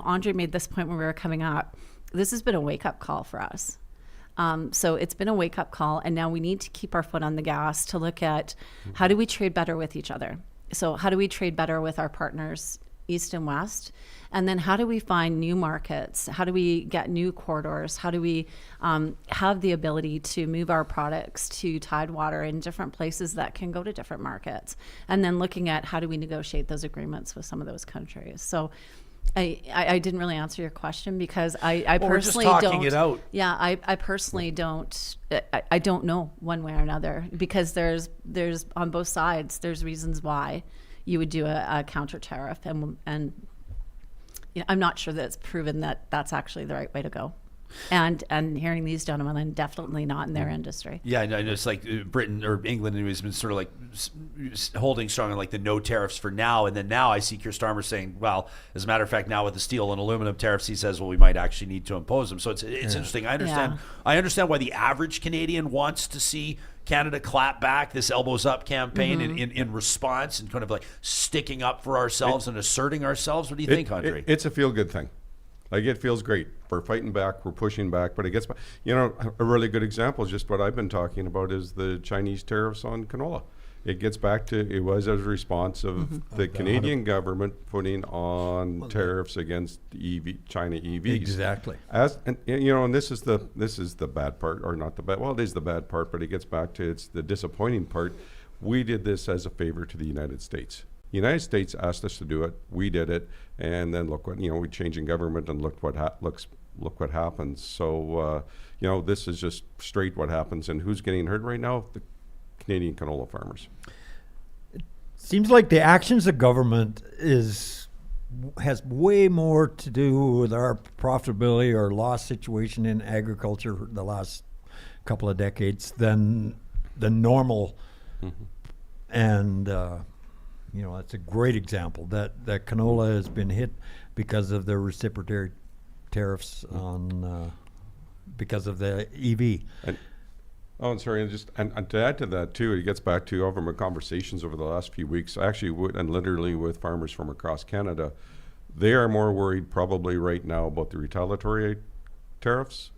Andre made this point when we were coming up. This has been a wake-up call for us. So it's been a wake-up call, and now we need to keep our foot on the gas to look at how do we trade better with each other? So how do we trade better with our partners, East and West? And then how do we find new markets? How do we get new corridors? How do we have the ability to move our products to Tidewater in different places that can go to different markets? And then looking at how do we negotiate those agreements with some of those countries? So I didn't really answer your question because I personally we're just don't. talking it out. Yeah, I personally don't. I don't know one way or another, because there's on both sides there's reasons why you would do a counter tariff, and I'm not sure that it's proven that that's actually the right way to go. And hearing these gentlemen, definitely not in their industry. Yeah, no, it's like Britain or England has been sort of like holding strong on like the no tariffs for now, and then now I see Keir Starmer saying, well, as a matter of fact, now with the steel and aluminum tariffs, he says, well, we might actually need to impose them. So it's interesting. I understand why the average Canadian wants to see Canada clap back this elbows up campaign in response and kind of like sticking up for ourselves and asserting ourselves. What do you think, Andre? It's a feel-good thing. Like, it feels great. We're fighting back, we're pushing back, but it gets back. A really good example is just what I've been talking about is the Chinese tariffs on canola. It gets back to, it was as a response of the Canadian government putting on tariffs against China EVs. Exactly. And this is the bad part, or not the bad. Well, it is the bad part, but it gets back to it's the disappointing part. We did this as a favor to the United States. The United States asked us to do it. We did it, and then look what we changed in government, and look what happens. So this is just straight what happens. And who's getting hurt right now? The Canadian canola farmers. Seems like the actions of government has way more to do with our profitability or loss situation in agriculture the last couple of decades than the normal. Mm-hmm. And that's a great example that canola has been hit because of the reciprocal tariffs on because of the EV. And to add to that too, it gets back to over my conversations over the last few weeks, and literally with farmers from across Canada. They are more worried probably right now about the retaliatory tariffs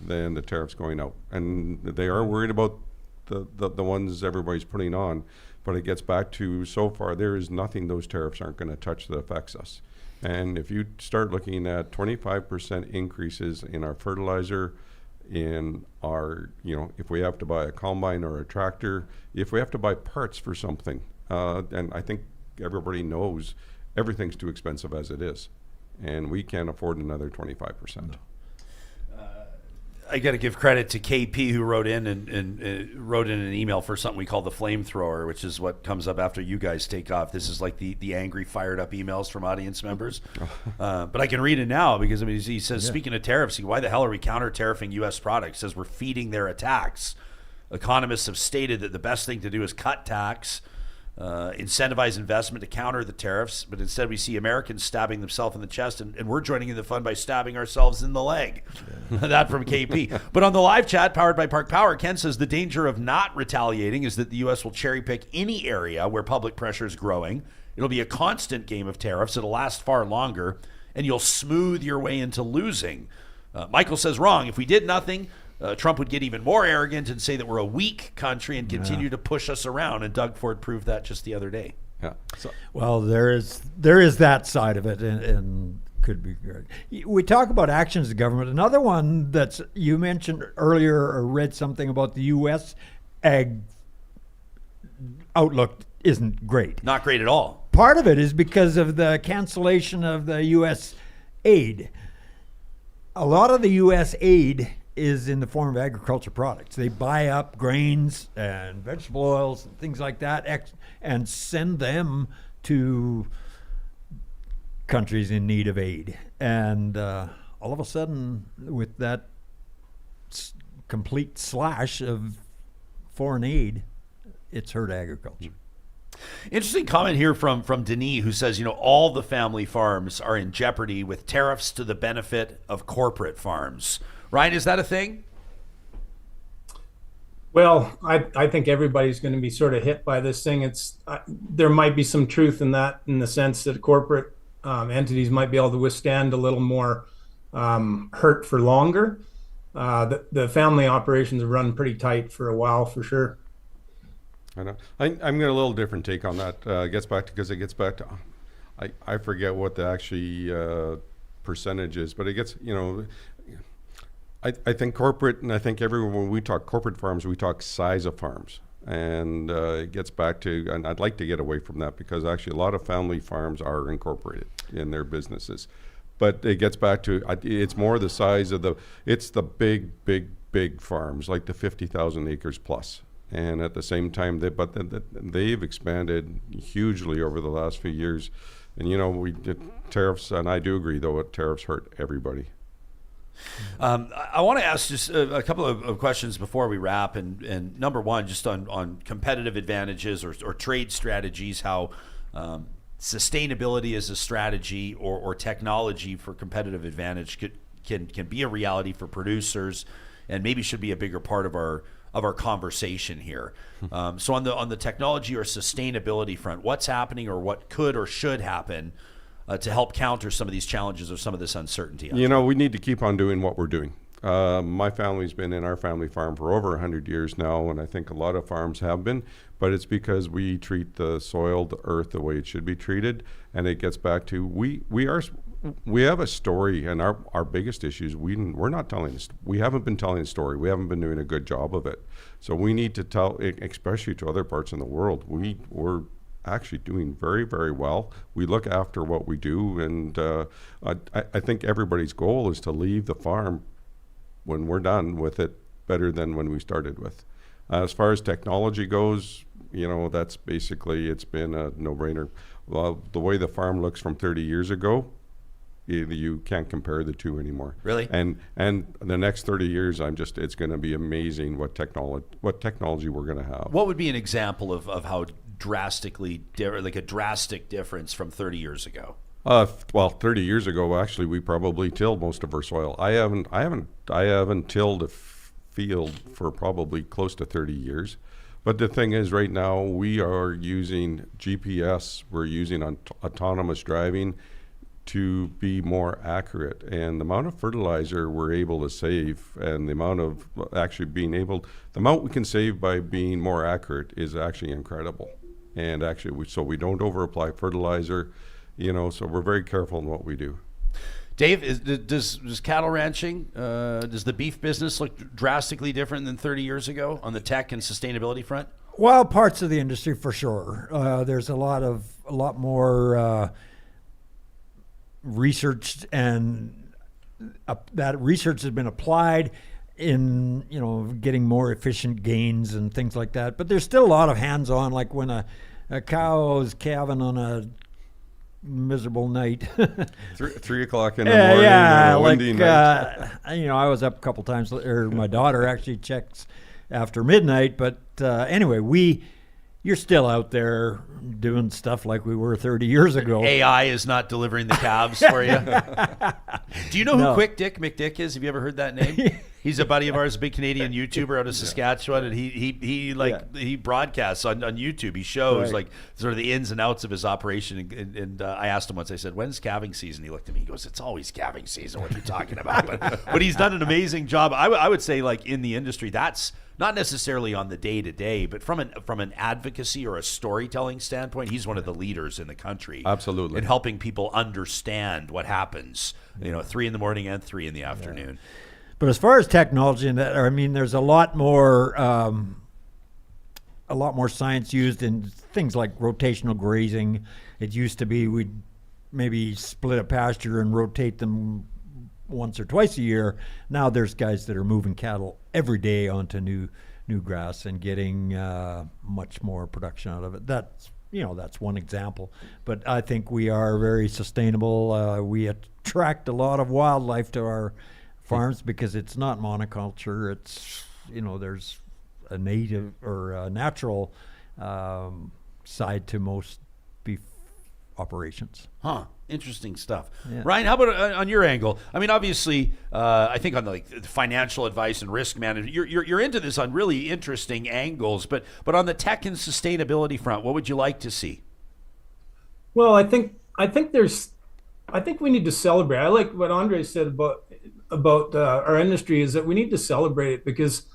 than the tariffs going out. And they are worried about the ones everybody's putting on. But it gets back to, so far, there is nothing those tariffs aren't going to touch that affects us. And if you start looking at 25% increases in our fertilizer, in our, if we have to buy a combine or a tractor, if we have to buy parts for something, and I think everybody knows everything's too expensive as it is, and we can't afford another 25%. I got to give credit to KP who wrote in and wrote in an email for something we call the Flamethrower, which is what comes up after you guys take off. This is like the angry, fired up emails from audience members. But I can read it now because he says, speaking of tariffs, why the hell are we counter-tariffing U.S. products? He says we're feeding their attacks. Economists have stated that the best thing to do is cut tax, incentivize investment to counter the tariffs, but instead we see Americans stabbing themselves in the chest, and we're joining in the fun by stabbing ourselves in the leg. That from KP. But on the live chat powered by Park Power, Ken says the danger of not retaliating is that the U.S. will cherry pick any area where public pressure is growing. It'll be a constant game of tariffs. It'll last far longer, and you'll smooth your way into losing. Michael says wrong. If we did nothing, Trump would get even more arrogant and say that we're a weak country and continue to push us around. And Doug Ford proved that just the other day. Yeah. So, well, there is that side of it, and could be good. We talk about actions of government. Another one that's you mentioned earlier or read something about the U.S. ag outlook isn't great. Not great at all. Part of it is because of the cancellation of the U.S. aid. A lot of the U.S. aid is in the form of agriculture products. They buy up grains and vegetable oils and things like that and send them to countries in need of aid. And all of a sudden, with that complete slash of foreign aid, it's hurt agriculture. Interesting comment here from Denis, who says, all the family farms are in jeopardy with tariffs to the benefit of corporate farms. Ryan, is that a thing? Well, I think everybody's going to be sort of hit by this thing. There might be some truth in that, in the sense that corporate entities might be able to withstand a little more hurt for longer. The family operations have run pretty tight for a while, for sure. I know. I'm got a little different take on that. It gets back to, I forget what the actually percentage is, but it gets, I think corporate, and I think everyone, when we talk corporate farms, we talk size of farms. And it gets back to, and I'd like to get away from that, because actually a lot of family farms are incorporated in their businesses. But it gets back to, it's more the size of it's the big farms, like the 50,000 acres plus. And at the same time, they've expanded hugely over the last few years. And, we did tariffs, and I do agree, though, tariffs hurt everybody. I want to ask just a couple of questions before we wrap. And number one, just on competitive advantages or trade strategies, how sustainability as a strategy or technology for competitive advantage can be a reality for producers, and maybe should be a bigger part of our conversation here. So on the technology or sustainability front, what's happening or what could or should happen to help counter some of these challenges or some of this uncertainty? We need to keep on doing what we're doing. My family's been in our family farm for over 100 years now, and I think a lot of farms have been, but it's because we treat the soil, the earth, the way it should be treated. And it gets back to, we have a story, and our biggest issues, we're not telling, we haven't been telling a story. We haven't been doing a good job of it. So we need to tell, especially to other parts in the world, we're actually doing very, very well. We look after what we do, and I think everybody's goal is to leave the farm when we're done with it better than when we started with. As far as technology goes, that's basically, it's been a no-brainer. Well, the way the farm looks from 30 years ago, you can't compare the two anymore. Really? And the next 30 years, it's going to be amazing what technology we're going to have. What would be an example of how drastically, like a drastic difference from 30 years ago? Well, 30 years ago, actually, we probably tilled most of our soil. I haven't tilled a field for probably close to 30 years. But the thing is, right now, we are using GPS. We're using autonomous driving to be more accurate, and the amount of fertilizer we're able to save, and the amount of the amount we can save by being more accurate is actually incredible. And actually, so we don't over apply fertilizer, so we're very careful in what we do. Dave, does cattle ranching, does the beef business look drastically different than 30 years ago on the tech and sustainability front? Well, parts of the industry for sure. There's a lot more researched, and that research has been applied in getting more efficient gains and things like that. But there's still a lot of hands-on, like when a cow is calving on a miserable night. 3 o'clock in the morning. Yeah, a windy night. I was up a couple times, or my daughter actually checks after midnight. But anyway, you're still out there doing stuff like we were 30 years ago. AI is not delivering the calves for you. Do you know who Quick Dick McDick is? Have you ever heard that name? He's a buddy of ours, a big Canadian YouTuber out of Saskatchewan, and he broadcasts on YouTube. He shows like sort of the ins and outs of his operation. And I asked him once, I said, "When's calving season?" He looked at me. He goes, "It's always calving season. What are you talking about?" But he's done an amazing job. I would say, like, in the industry, that's not necessarily on the day-to-day, but from an advocacy or a storytelling standpoint, he's one of the leaders in the country. Absolutely. In helping people understand what happens, 3 in the morning and 3 in the afternoon. But as far as technology and that, there's a lot more science used in things like rotational grazing. It used to be we'd maybe split a pasture and rotate them once or twice a year. Now there's guys that are moving cattle every day onto new grass and getting much more production out of it. That's one example. But I think we are very sustainable. We attract a lot of wildlife to our farms because it's not monoculture. It's there's a native or a natural side to most beef operations. Interesting stuff. Yeah. Ryan, how about on your angle? Obviously, I think on the financial advice and risk management, you're into this on really interesting angles. But on the tech and sustainability front, what would you like to see? Well, I think we need to celebrate. I like what Andre said about our industry, is that we need to celebrate it, because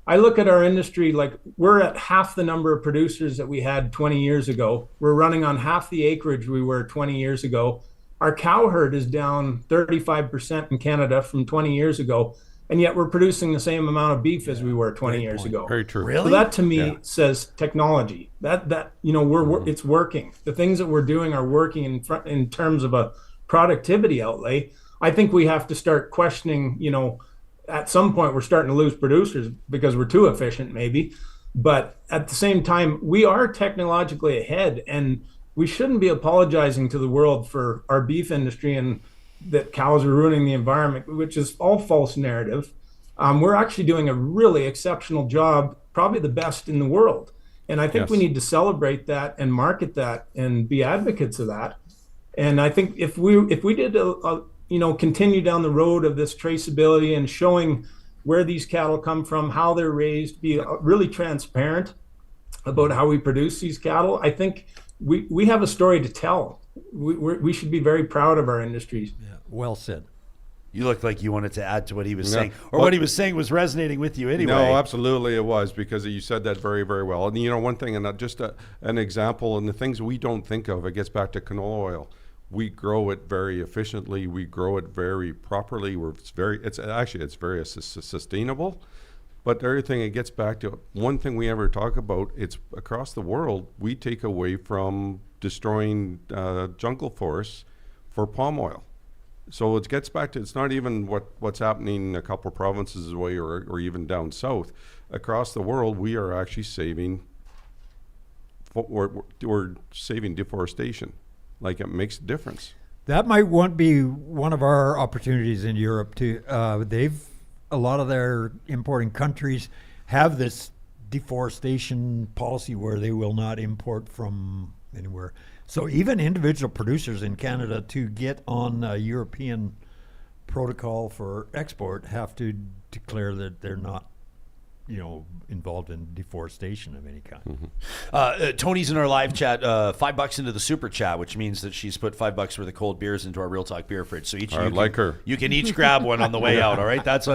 I look at our industry like we're at half the number of producers that we had 20 years ago. We're running on half the acreage we were 20 years ago. Our cow herd is down 35% in Canada from 20 years ago, and yet we're producing the same amount of beef as we were 20 years ago. Very true. Really? So that to me says technology. It's working. The things that we're doing are working in terms of a productivity outlay. I think we have to start questioning, at some point we're starting to lose producers because we're too efficient maybe. But at the same time, we are technologically ahead, and we shouldn't be apologizing to the world for our beef industry and that cows are ruining the environment, which is all false narrative. We're actually doing a really exceptional job, probably the best in the world. And I think we need to celebrate that and market that and be advocates of that. And I think if we did continue down the road of this traceability and showing where these cattle come from, how they're raised, be really transparent about how we produce these cattle, I think we have a story to tell. We should be very proud of our industries. Yeah, well said. You looked like you wanted to add to what he was saying, or what he was saying was resonating with you anyway. No, absolutely it was, because you said that very, very well. And one thing, and just an example, and the things we don't think of, it gets back to canola oil. We grow it very efficiently. We grow it very properly. It's very sustainable. But the other thing, it gets back to one thing we ever talk about, it's across the world, we take away from destroying jungle forests for palm oil. So it gets back to, it's not even what's happening a couple of provinces away or even down south. Across the world, we are actually saving, we're saving deforestation. Like, it makes a difference. That might be one of our opportunities in Europe too. A lot of their importing countries have this deforestation policy where they will not import from anywhere. So even individual producers in Canada, to get on a European protocol for export, have to declare that they're not, involved in deforestation of any kind. Tony's in our live chat, $5 into the super chat, which means that she's put $5 worth of cold beers into our Real Talk beer fridge. So you can each grab one on the way out. All right, that's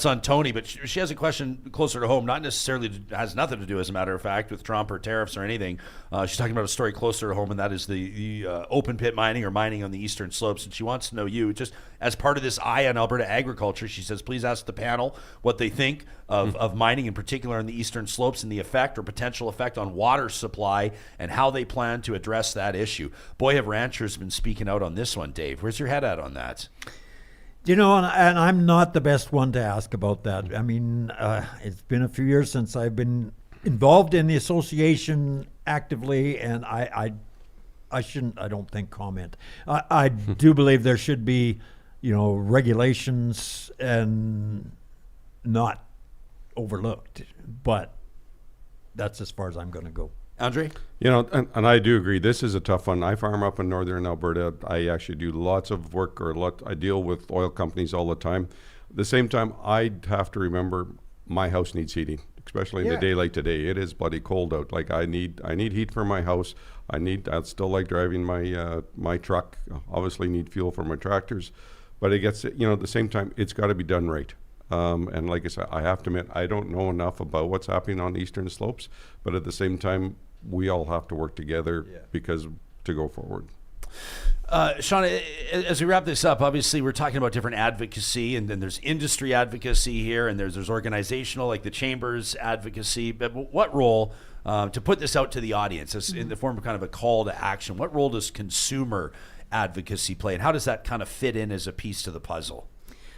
on Tony. But she has a question closer to home, not necessarily has nothing to do, as a matter of fact, with Trump or tariffs or anything. She's talking about a story closer to home, and that is the open pit mining or mining on the eastern slopes. And she wants to know, you just as part of this eye on Alberta agriculture, she says, please ask the panel what they think of mining, in particular on the eastern slopes, and the effect or potential effect on water supply, and how they plan to address that issue. Boy, have ranchers been speaking out on this one, Dave. Where's your head at on that? And I'm not the best one to ask about that. I mean, it's been a few years since I've been involved in the association actively, and I don't think comment. I do believe there should be, regulations and not overlooked, but that's as far as I'm going to go. Andre? And I do agree. This is a tough one. I farm up in northern Alberta. I actually do lots of work, I deal with oil companies all the time. At the same time, I have to remember my house needs heating, especially in a day like today. It is bloody cold out. Like, I need heat for my house. I still like driving my truck. Obviously need fuel for my tractors, but it gets, at the same time, it's got to be done right. And like I said, I have to admit, I don't know enough about what's happening on the eastern slopes, but at the same time, we all have to work together because to go forward. Shauna, as we wrap this up, obviously we're talking about different advocacy, and then there's industry advocacy here, and there's organizational, like the Chambers advocacy. But what role, to put this out to the audience as in the form of kind of a call to action, what role does consumer advocacy play, and how does that kind of fit in as a piece to the puzzle?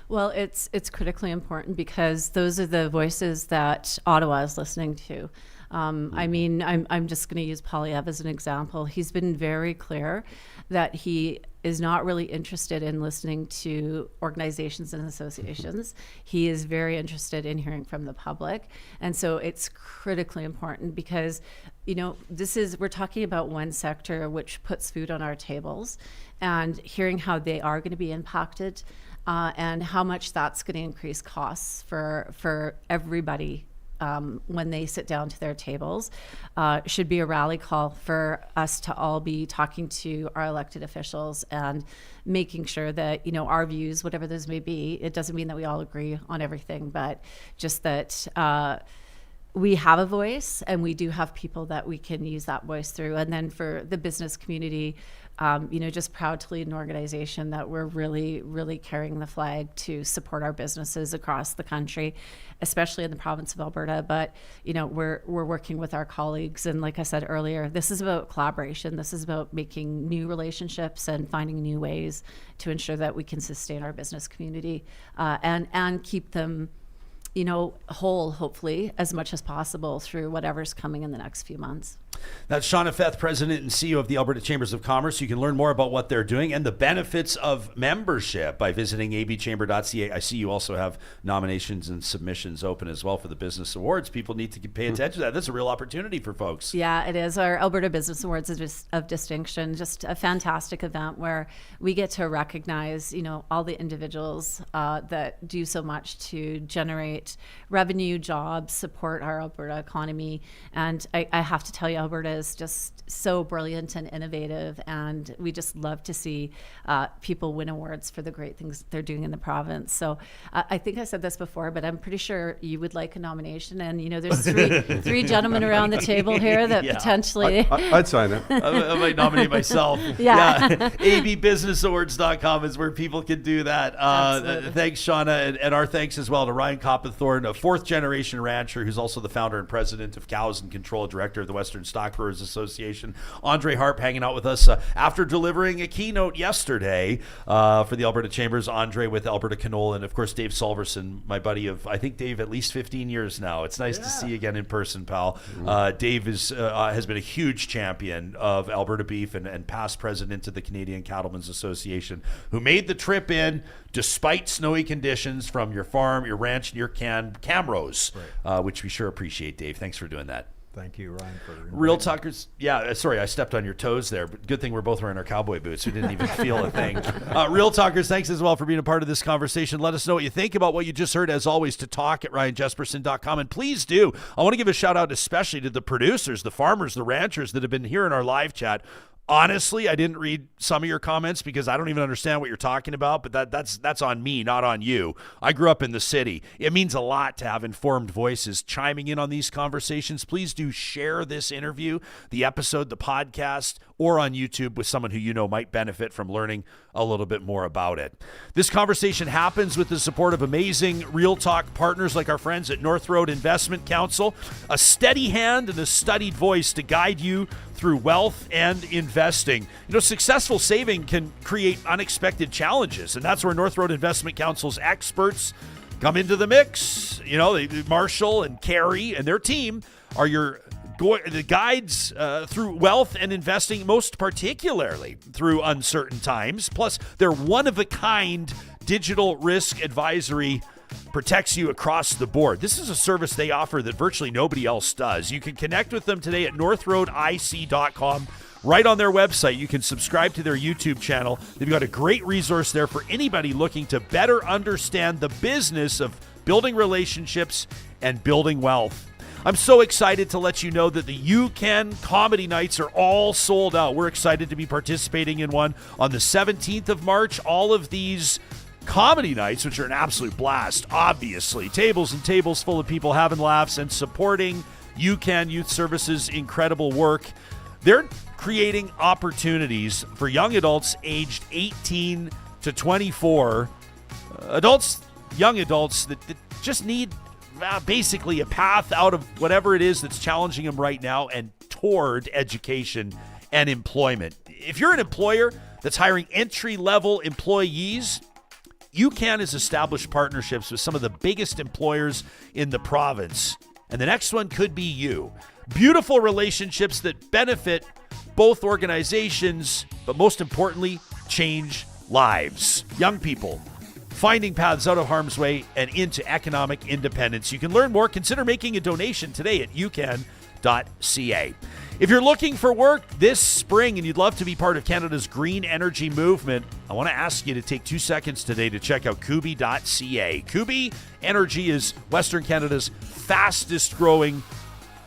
Well, it's critically important because those are the voices that Ottawa is listening to. I mean, I'm just going to use Poilievre as an example. He's been very clear that he is not really interested in listening to organizations and associations. He is very interested in hearing from the public. And so it's critically important because, we're talking about one sector which puts food on our tables, and hearing how they are going to be impacted and how much that's going to increase costs for everybody when they sit down to their tables should be a rally call for us to all be talking to our elected officials and making sure that, our views, whatever those may be, it doesn't mean that we all agree on everything, but just that we have a voice and we do have people that we can use that voice through. And then for the business community, just proud to lead an organization that we're really, really carrying the flag to support our businesses across the country, especially in the province of Alberta. But, we're working with our colleagues. And like I said earlier, this is about collaboration. This is about making new relationships and finding new ways to ensure that we can sustain our business community and keep them whole, hopefully, as much as possible through whatever's coming in the next few months. That's Shauna Feth, President and CEO of the Alberta Chambers of Commerce. You can learn more about what they're doing and the benefits of membership by visiting abchamber.ca. I see you also have nominations and submissions open as well for the Business Awards. People need to pay attention to that. That's a real opportunity for folks. Yeah, it is. Our Alberta Business Awards of Distinction, just a fantastic event where we get to recognize, all the individuals that do so much to generate revenue, jobs, support our Alberta economy. And I have to tell you, Alberta is just so brilliant and innovative, and we just love to see people win awards for the great things they're doing in the province. So I think I said this before, but I'm pretty sure you would like a nomination. And, there's three gentlemen around the table here that potentially... I'd sign it. I might nominate myself. abbusinessawards.com is where people can do that. Thanks, Shauna, and our thanks as well to Ryan Copithorne, a fourth-generation rancher who's also the founder and president of Cows and Control, director of the Western Stock Growers Association. Andre Harpe hanging out with us after delivering a keynote yesterday for the Alberta Chambers. Andre with Alberta Canola, and of course Dave Solverson, my buddy of, I think, Dave, at least 15 years now. It's nice to see you again in person, pal. Dave has been a huge champion of Alberta beef and past president of the Canadian Cattlemen's Association, who made the trip in despite snowy conditions from your farm, your ranch, and your Camrose, which we sure appreciate, Dave. Thanks for doing that. Thank you, Ryan, for Real Talkers. Yeah, sorry, I stepped on your toes there, but good thing we're both wearing our cowboy boots. We didn't even feel a thing. Real Talkers, thanks as well for being a part of this conversation. Let us know what you think about what you just heard, as always, to talk@ryanjesperson.com. And please do, I want to give a shout out especially to the producers, the farmers, the ranchers that have been here in our live chat. Honestly, I didn't read some of your comments because I don't even understand what you're talking about, but that's on me, not on you. I grew up in the city. It means a lot to have informed voices chiming in on these conversations. Please do share this interview, the episode, the podcast, or on YouTube with someone who you know might benefit from learning a little bit more about it. This conversation happens with the support of amazing Real Talk partners like our friends at North Road Investment Council, a steady hand and a studied voice to guide you through wealth and investing. Successful saving can create unexpected challenges, and that's where North Road Investment Council's experts come into the mix. Marshall and Carrie and their team are the guides through wealth and investing, most particularly through uncertain times. Plus, their one-of-a-kind digital risk advisory protects you across the board. This is a service they offer that virtually nobody else does. You can connect with them today at northroadic.com. Right on their website, you can subscribe to their YouTube channel. They've got a great resource there for anybody looking to better understand the business of building relationships and building wealth. I'm so excited to let you know that the UCAN comedy nights are all sold out. We're excited to be participating in one on the 17th of March. All of these comedy nights, which are an absolute blast, obviously. Tables and tables full of people having laughs and supporting UCAN Youth Services' incredible work. They're creating opportunities for young adults aged 18 to 24. Young adults that just need basically a path out of whatever it is that's challenging them right now and toward education and employment. If you're an employer that's hiring entry-level employees, UCAN has established partnerships with some of the biggest employers in the province, and the next one could be you. Beautiful relationships that benefit both organizations, but most importantly, change lives. Young people finding paths out of harm's way and into economic independence. You can learn more. Consider making a donation today at ucan.ca. If you're looking for work this spring and you'd love to be part of Canada's green energy movement, I want to ask you to take 2 seconds today to check out kubi.ca. Kubi Energy is Western Canada's fastest growing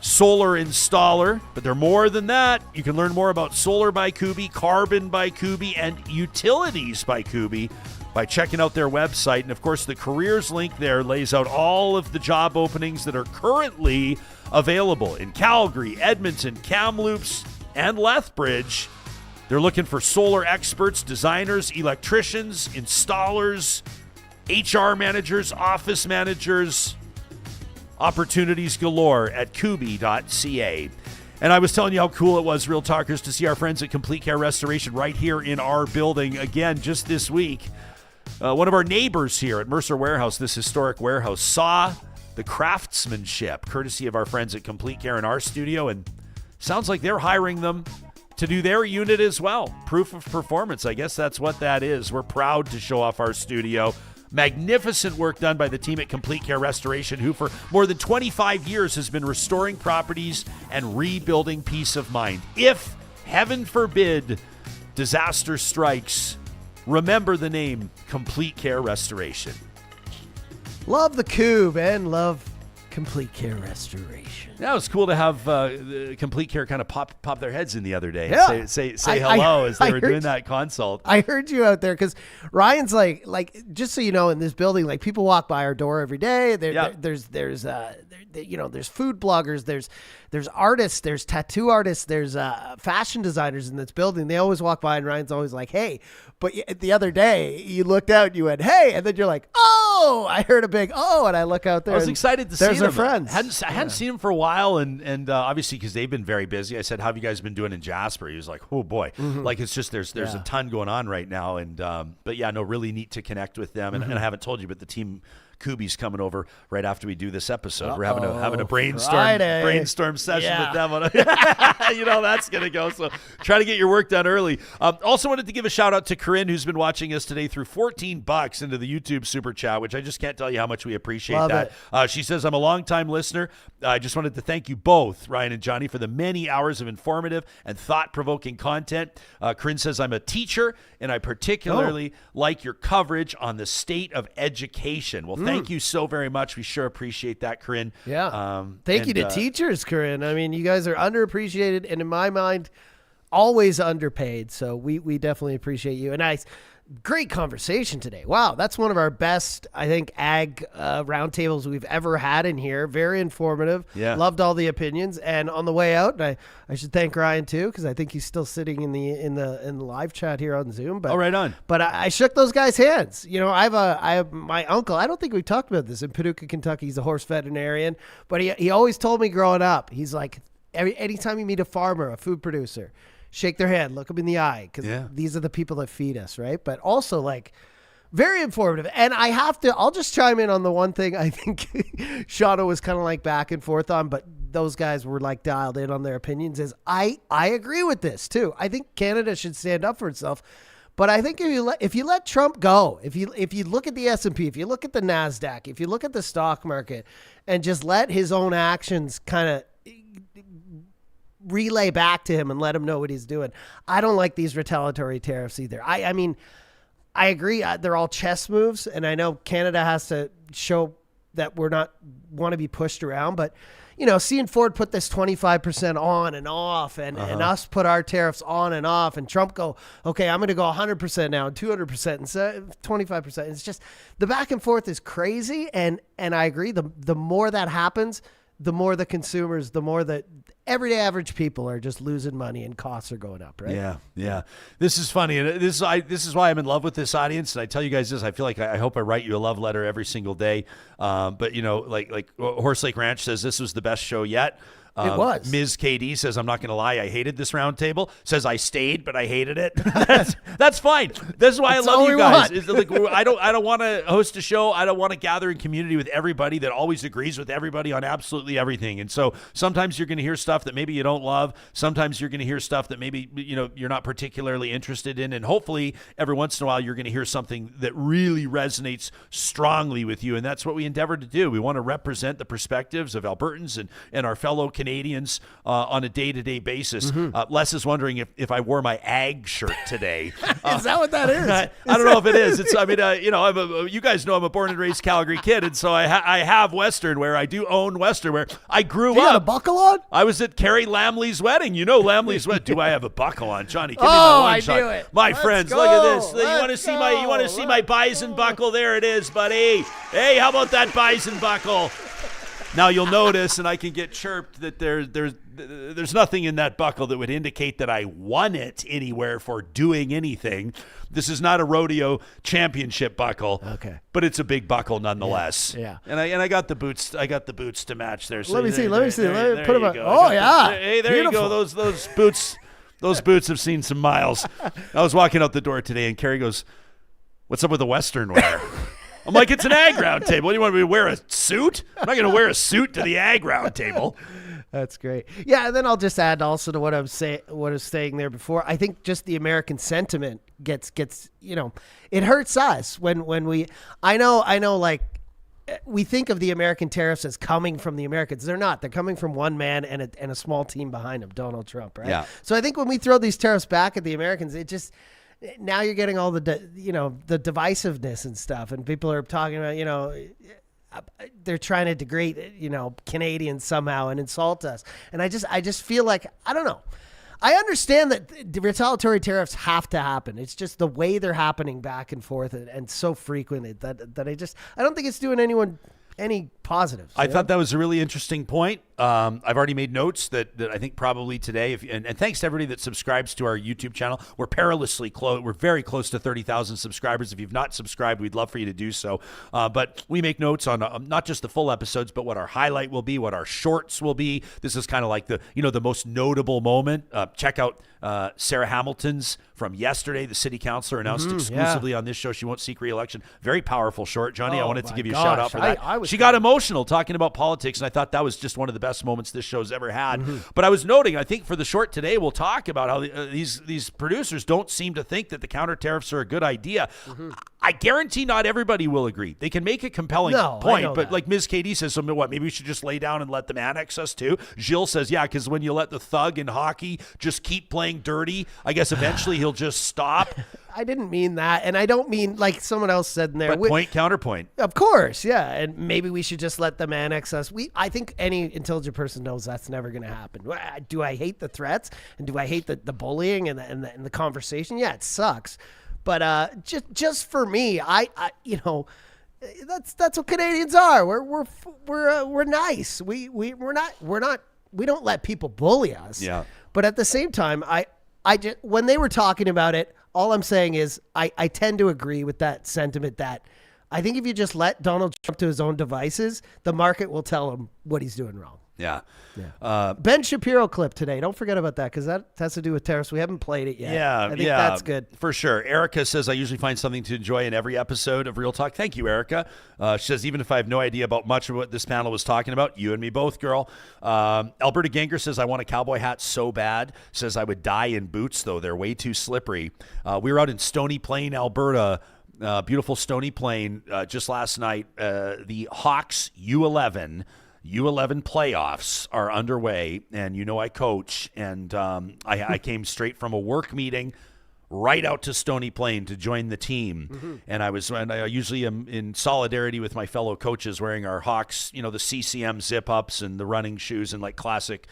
solar installer, but they're more than that. You can learn more about Solar by Kubi, Carbon by Kubi, and Utilities by Kubi by checking out their website. And of course, the careers link there lays out all of the job openings that are currently available in Calgary, Edmonton, Kamloops, and Lethbridge. They're looking for solar experts, designers, electricians, installers, HR managers, office managers. Opportunities galore at kubi.ca. And I was telling you how cool it was, Real Talkers, to see our friends at Complete Care Restoration right here in our building again just this week. One of our neighbors here at Mercer Warehouse, this historic warehouse, saw the craftsmanship courtesy of our friends at Complete Care in our studio, and sounds like they're hiring them to do their unit as well. Proof of performance, I guess that's what that is. We're proud to show off our studio. Magnificent work done by the team at Complete Care Restoration, who for more than 25 years has been restoring properties and rebuilding peace of mind. If, heaven forbid, disaster strikes, remember the name Complete Care Restoration. Love the Couve and love Complete Care Restoration. Yeah, it was cool to have the Complete Care kind of pop their heads in the other day. Yeah. And say hello as they were doing that consult. I heard you out there because Ryan's like just so you know, in this building, like people walk by our door every day. There's food bloggers, there's artists, there's tattoo artists, there's fashion designers in this building. They always walk by, and Ryan's always like, "Hey," but the other day you looked out, and you went, "Hey," and then you're like, "Oh!" I heard a big "oh," and I look out there. I was excited to see them. There's our friends. I hadn't seen them for a while, and obviously because they've been very busy. I said, "How have you guys been doing in Jasper?" He was like, "Oh boy," like it's just there's a ton going on right now, and but yeah, no, really neat to connect with them. And I haven't told you, but the team Kubi's coming over right after we do this episode. We're having a brainstorm session with them. You know that's gonna go. So try to get your work done early. Also wanted to give a shout out to Corinne, who's been watching us today through $14 into the YouTube super chat, which I just can't tell you how much we appreciate. Love that. She says, "I'm a longtime listener. I just wanted to thank you both, Ryan and Johnny, for the many hours of informative and thought-provoking content." Corinne says, "I'm a teacher, and I particularly like your coverage on the state of education." Well, thank you so very much. We sure appreciate that, Corinne. Yeah. Thank you to teachers, Corinne. I mean, you guys are underappreciated, and in my mind, always underpaid. So we definitely appreciate you. And great conversation today. Wow, that's one of our best, I think, ag roundtables we've ever had in here. Very informative. Yeah. Loved all the opinions. And on the way out, I should thank Ryan too, because I think he's still sitting in the live chat here on Zoom. But right on. But I shook those guys' hands. You know, I have my uncle. I don't think we've talked about this in Paducah, Kentucky. He's a horse veterinarian, but he always told me growing up. He's like, anytime you meet a farmer, a food producer, shake their hand, look them in the eye, because these are the people that feed us, right? But also, like, very informative. And I'll just chime in on the one thing I think Shauna was kind of like back and forth on, but those guys were like dialed in on their opinions, is I agree with this too. I think Canada should stand up for itself. But I think if you let Trump go, if you look at the S&P, if you look at the NASDAQ, if you look at the stock market and just let his own actions kind of relay back to him and let him know what he's doing. I don't like these retaliatory tariffs either. I mean, I agree. They're all chess moves, and I know Canada has to show that we're not want to be pushed around. But, you know, seeing Ford put this 25% on and off and us put our tariffs on and off and Trump go, okay, I'm going to go 100% now and 200% and 25%. It's just the back and forth is crazy. And I agree. The more that happens, the more the consumers, the more the everyday average people are just losing money and costs are going up, right? Yeah. This is funny. And this is why I'm in love with this audience. And I tell you guys this, I feel like I hope I write you a love letter every single day. But, you know, like Horse Lake Ranch says this was the best show yet. It was. Ms. KD says, I'm not going to lie, I hated this roundtable. Says I stayed, but I hated it. That's fine. That's why I love you guys. It's like, I don't want to host a show. I don't want to gather in community with everybody that always agrees with everybody on absolutely everything. And so sometimes you're going to hear stuff that maybe you don't love. Sometimes you're going to hear stuff that maybe you're not particularly interested in. And hopefully every once in a while you're going to hear something that really resonates strongly with you. And that's what we endeavor to do. We want to represent the perspectives of Albertans and our fellow Canadians on a day-to-day basis. Les is wondering if I wore my ag shirt today. Is that what that is? I don't know if it is. It's. I mean, you guys know I'm a born and raised Calgary kid, and so I have Western wear. I do own Western wear. I grew up. You got a buckle on? I was at Carrie Lamley's wedding. You know Lamley's wedding. Do I have a buckle on, Johnny? Give me my one shot. knew it. My Let's friends, go. look at this. Let's You want to see my bison buckle? There it is, buddy. Hey, how about that bison buckle? Now you'll notice, and I can get chirped, that there's nothing in that buckle that would indicate that I won it anywhere for doing anything. This is not a rodeo championship buckle. Okay. But it's a big buckle nonetheless. Yeah. And I got the boots. I got the boots to match there. So Let me see. Let me put them on. go. Oh, yeah. Hey, there Beautiful. you go. Those boots. Those boots have seen some miles. I was walking out the door today, and Carrie goes, "What's up with the Western wear?" I'm like, it's an ag round table. What, do you want me to wear a suit? I'm not going to wear a suit to the ag round table. That's great. Yeah, and then I'll just add also to what I was saying there before. I think just the American sentiment gets it hurts us when we. I know. Like, we think of the American tariffs as coming from the Americans. They're not. They're coming from one man and a small team behind him, Donald Trump. Right. Yeah. So I think when we throw these tariffs back at the Americans, it just. Now you're getting all the divisiveness and stuff, and people are talking about, they're trying to degrade, Canadians somehow and insult us. And I just feel like, I don't know. I understand that the retaliatory tariffs have to happen. It's just the way they're happening back and forth and so frequently that I don't think it's doing anyone any positives. I thought that was a really interesting point. I've already made notes that I think probably today, and thanks to everybody that subscribes to our YouTube channel. We're perilously close. We're very close to 30,000 subscribers. If you've not subscribed, we'd love for you to do so. But we make notes on not just the full episodes, but what our highlight will be, what our shorts will be. This is kind of like the most notable moment. Check out Sarah Hamilton's from yesterday. The city councilor announced exclusively on this show she won't seek re-election. Very powerful short. Johnny, I wanted to give you a shout out for that. She got emotional talking about politics, and I thought that was just one of the best moments this show's ever had. But I was noting, I think for the short today, we'll talk about how these producers don't seem to think that the counter tariffs are a good idea. I guarantee not everybody will agree. They can make a compelling point, but like Ms. Katie says, so what, maybe we should just lay down and let them annex us too? Gilles says, yeah, because when you let the thug in hockey just keep playing dirty, I guess eventually he'll just stop. I didn't mean that, and I don't mean like someone else said in there. But point, counterpoint. Of course, yeah, and maybe we should just let them annex us. I think any intelligent person knows that's never going to happen. Do I hate the threats, and do I hate the bullying and the conversation? Yeah, it sucks, but just for me, I that's what Canadians are. We're nice. We don't let people bully us. Yeah. But at the same time, I just, when they were talking about it, all I'm saying is I tend to agree with that sentiment that I think if you just let Donald Trump to his own devices, the market will tell him what he's doing wrong. Yeah. Ben Shapiro clip today. Don't forget about that because that has to do with tariffs. We haven't played it yet. Yeah. I think that's good. For sure. Erica says, I usually find something to enjoy in every episode of Real Talk. Thank you, Erica. She says, even if I have no idea about much of what this panel was talking about, you and me both, girl. Alberta Ganger says, I want a cowboy hat so bad. Says, I would die in boots, though. They're way too slippery. We were out in Stony Plain, Alberta. Beautiful Stony Plain just last night. The Hawks U11 playoffs are underway, and I coach, and I came straight from a work meeting right out to Stony Plain to join the team. And I usually am in solidarity with my fellow coaches wearing our Hawks, the CCM zip-ups and the running shoes and like classic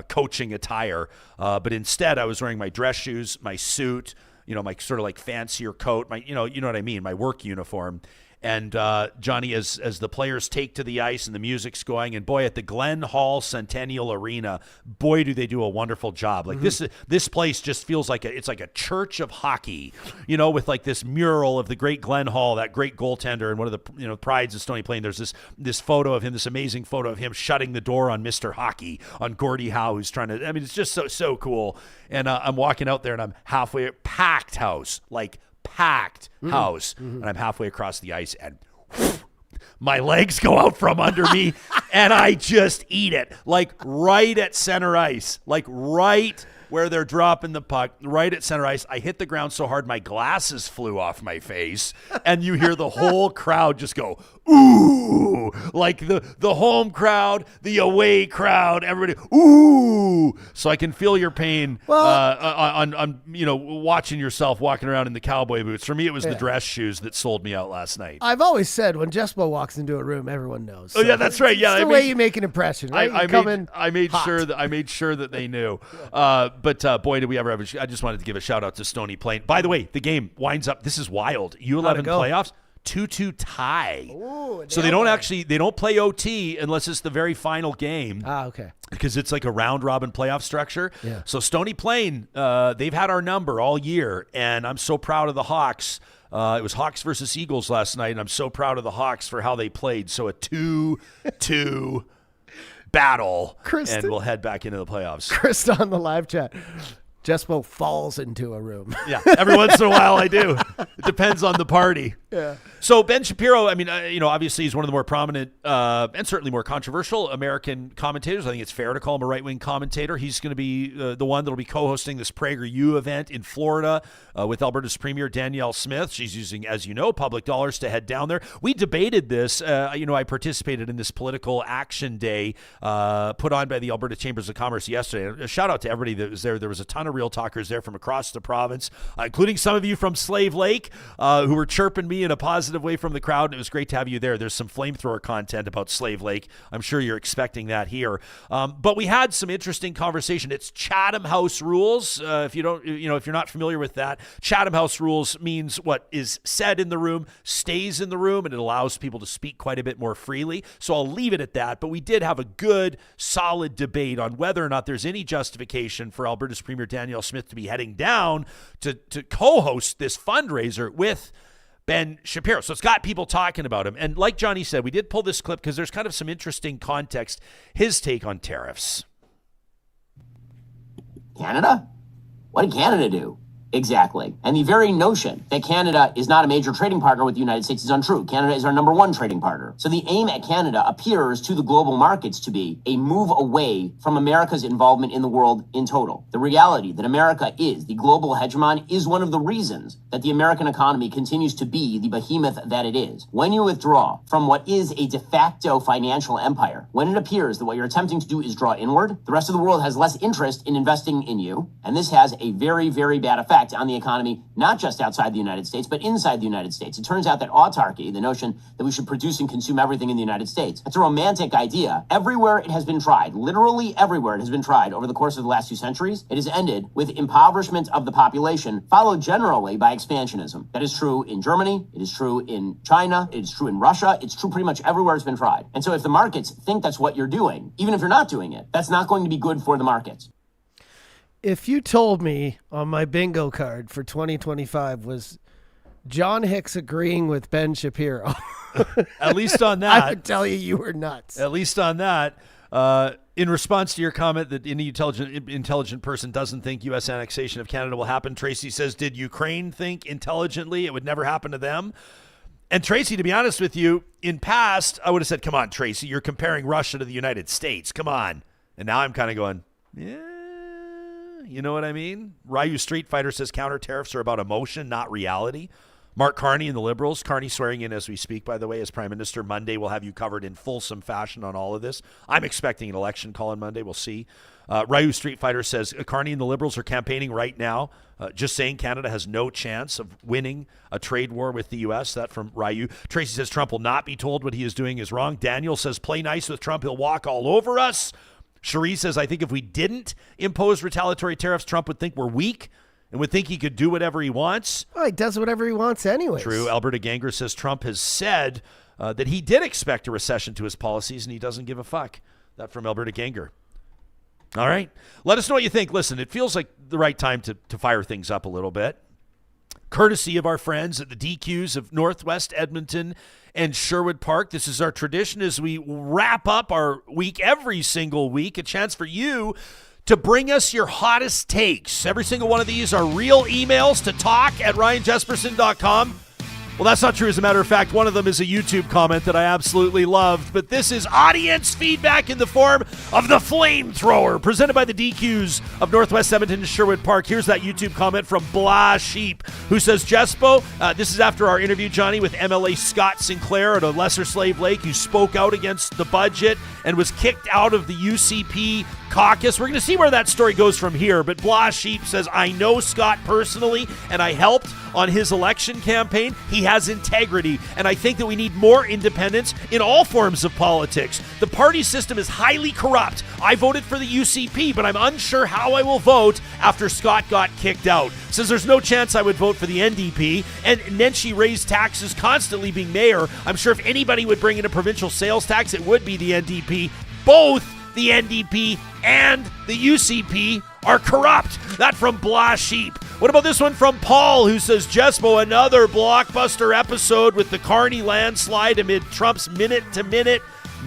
coaching attire. But instead, I was wearing my dress shoes, my suit, my sort of like fancier coat, my, you know what I mean, my work uniform. And Johnny, as the players take to the ice and the music's going, and boy, at the Glen Hall Centennial Arena, boy, do they do a wonderful job. Like this place just feels like it's like a church of hockey, with like this mural of the great Glen Hall, that great goaltender, and one of the prides of Stony Plain. There's this photo of him, this amazing photo of him shutting the door on Mr. Hockey, on Gordie Howe, who's trying to. I mean, it's just so cool. And I'm walking out there, and I'm halfway, packed house, and I'm halfway across the ice, and my legs go out from under me, and I just eat it, like right at center ice, like right where they're dropping the puck, right at center ice. I hit the ground so hard my glasses flew off my face, and you hear the whole crowd just go, ooh, like the home crowd, the away crowd, everybody, ooh. So I can feel your pain on watching yourself walking around in the cowboy boots. For me, it was the dress shoes that sold me out last night. I've always said when Jespo walks into a room, everyone knows. So yeah, that's right. Yeah, it's the way you make an impression, right? I made sure that they knew. But boy, did we ever have I just wanted to give a shout out to Stony Plain. By the way, the game winds up. This is wild. U11 playoffs. 2-2 tie. Ooh, so they don't play OT unless it's the very final game. Okay. Because it's like a round robin playoff structure. Yeah. So Stony Plain, they've had our number all year, and I'm so proud of the Hawks. It was Hawks versus Eagles last night, and I'm so proud of the Hawks for how they played. So a 2-2 battle, and we'll head back into the playoffs. Krista on the live chat. Jespo falls into a room. Yeah, every once in a while I do. It depends on the party. Yeah. So Ben Shapiro, I mean, obviously he's one of the more prominent and certainly more controversial American commentators. I think it's fair to call him a right-wing commentator. He's going to be the one that will be co-hosting this PragerU event in Florida with Alberta's Premier Danielle Smith. She's using, as you know, public dollars to head down there. We debated this. I participated in this political action day put on by the Alberta Chambers of Commerce yesterday. A shout out to everybody that was there. There was a ton of of Real Talkers there from across the province, including some of you from Slave Lake who were chirping me in a positive way from the crowd. And it was great to have you there. There's some Flamethrower content about Slave Lake. I'm sure you're expecting that here. But we had some interesting conversation. It's Chatham House rules. If you're not familiar with that, Chatham House rules means what is said in the room stays in the room, and it allows people to speak quite a bit more freely. So I'll leave it at that. But we did have a good, solid debate on whether or not there's any justification for Alberta's Premier Danielle Smith to be heading down to co-host this fundraiser with Ben Shapiro. So it's got people talking about him. And like Johnny said, we did pull this clip because there's kind of some interesting context. His take on tariffs. Canada? What did Canada do? Exactly. And the very notion that Canada is not a major trading partner with the United States is untrue. Canada is our number one trading partner. So the aim at Canada appears to the global markets to be a move away from America's involvement in the world in total. The reality that America is the global hegemon is one of the reasons that the American economy continues to be the behemoth that it is. When you withdraw from what is a de facto financial empire, when it appears that what you're attempting to do is draw inward, the rest of the world has less interest in investing in you. And this has a very, very bad effect on the economy, not just outside the United States, but inside the United States. It turns out that autarky, the notion that we should produce and consume everything in the United States, it's a romantic idea. Everywhere it has been tried, literally everywhere it has been tried over the course of the last 2 centuries, it has ended with impoverishment of the population, followed generally by expansionism. That is true in Germany, it is true in China, it is true in Russia, it's true pretty much everywhere it's been tried. And so if the markets think that's what you're doing, even if you're not doing it, that's not going to be good for the markets. If you told me on my bingo card for 2025 was John Hicks agreeing with Ben Shapiro, At least on that. I would tell you were nuts. At least on that. In response to your comment that any intelligent person doesn't think U.S. annexation of Canada will happen, Tracy says, did Ukraine think intelligently it would never happen to them? And Tracy, to be honest with you, in past, I would have said, come on, Tracy, you're comparing Russia to the United States. Come on. And now I'm kind of going, yeah. You know what I mean? Ryu Street Fighter says counter tariffs are about emotion, not reality. Mark Carney and the Liberals. Carney swearing in as we speak, by the way, as Prime Minister. Monday, we'll have you covered in fulsome fashion on all of this. I'm expecting an election call on Monday. We'll see. Ryu Street Fighter says Carney and the Liberals are campaigning right now, just saying Canada has no chance of winning a trade war with the U.S. That from Ryu. Tracy says Trump will not be told what he is doing is wrong. Daniel says play nice with Trump. He'll walk all over us. Cherie says, I think if we didn't impose retaliatory tariffs, Trump would think we're weak and would think he could do whatever he wants. Well, he does whatever he wants anyway. True. Alberta Ganger says Trump has said that he did expect a recession to his policies and he doesn't give a fuck. That from Alberta Ganger. All right. Let us know what you think. Listen, it feels like the right time to fire things up a little bit. Courtesy of our friends at the DQs of Northwest Edmonton and Sherwood Park. This is our tradition as we wrap up our week every single week. A chance for you to bring us your hottest takes. Every single one of these are real emails to talk@ryanjesperson.com. Well, that's not true. As a matter of fact, one of them is a YouTube comment that I absolutely loved. But this is audience feedback in the form of the Flamethrower, presented by the DQs of Northwest Edmonton and Sherwood Park. Here's that YouTube comment from Blahsheep, who says, Jespo, this is after our interview, Johnny, with MLA Scott Sinclair at a Lesser Slave Lake, who spoke out against the budget and was kicked out of the UCP caucus. We're going to see where that story goes from here. But Blahsheep says, I know Scott personally, and I helped on his election campaign. He has integrity, and I think that we need more independence in all forms of politics. The party system is highly corrupt. I voted for the UCP, but I'm unsure how I will vote after Scott got kicked out. Says there's no chance I would vote for the NDP, and Nenshi raised taxes constantly being mayor. I'm sure if anybody would bring in a provincial sales tax, it would be the NDP. Both the NDP and the UCP are corrupt. That from Blahsheep. What about this one from Paul, who says, Jespo, another blockbuster episode with the Carney landslide amid Trump's minute-to-minute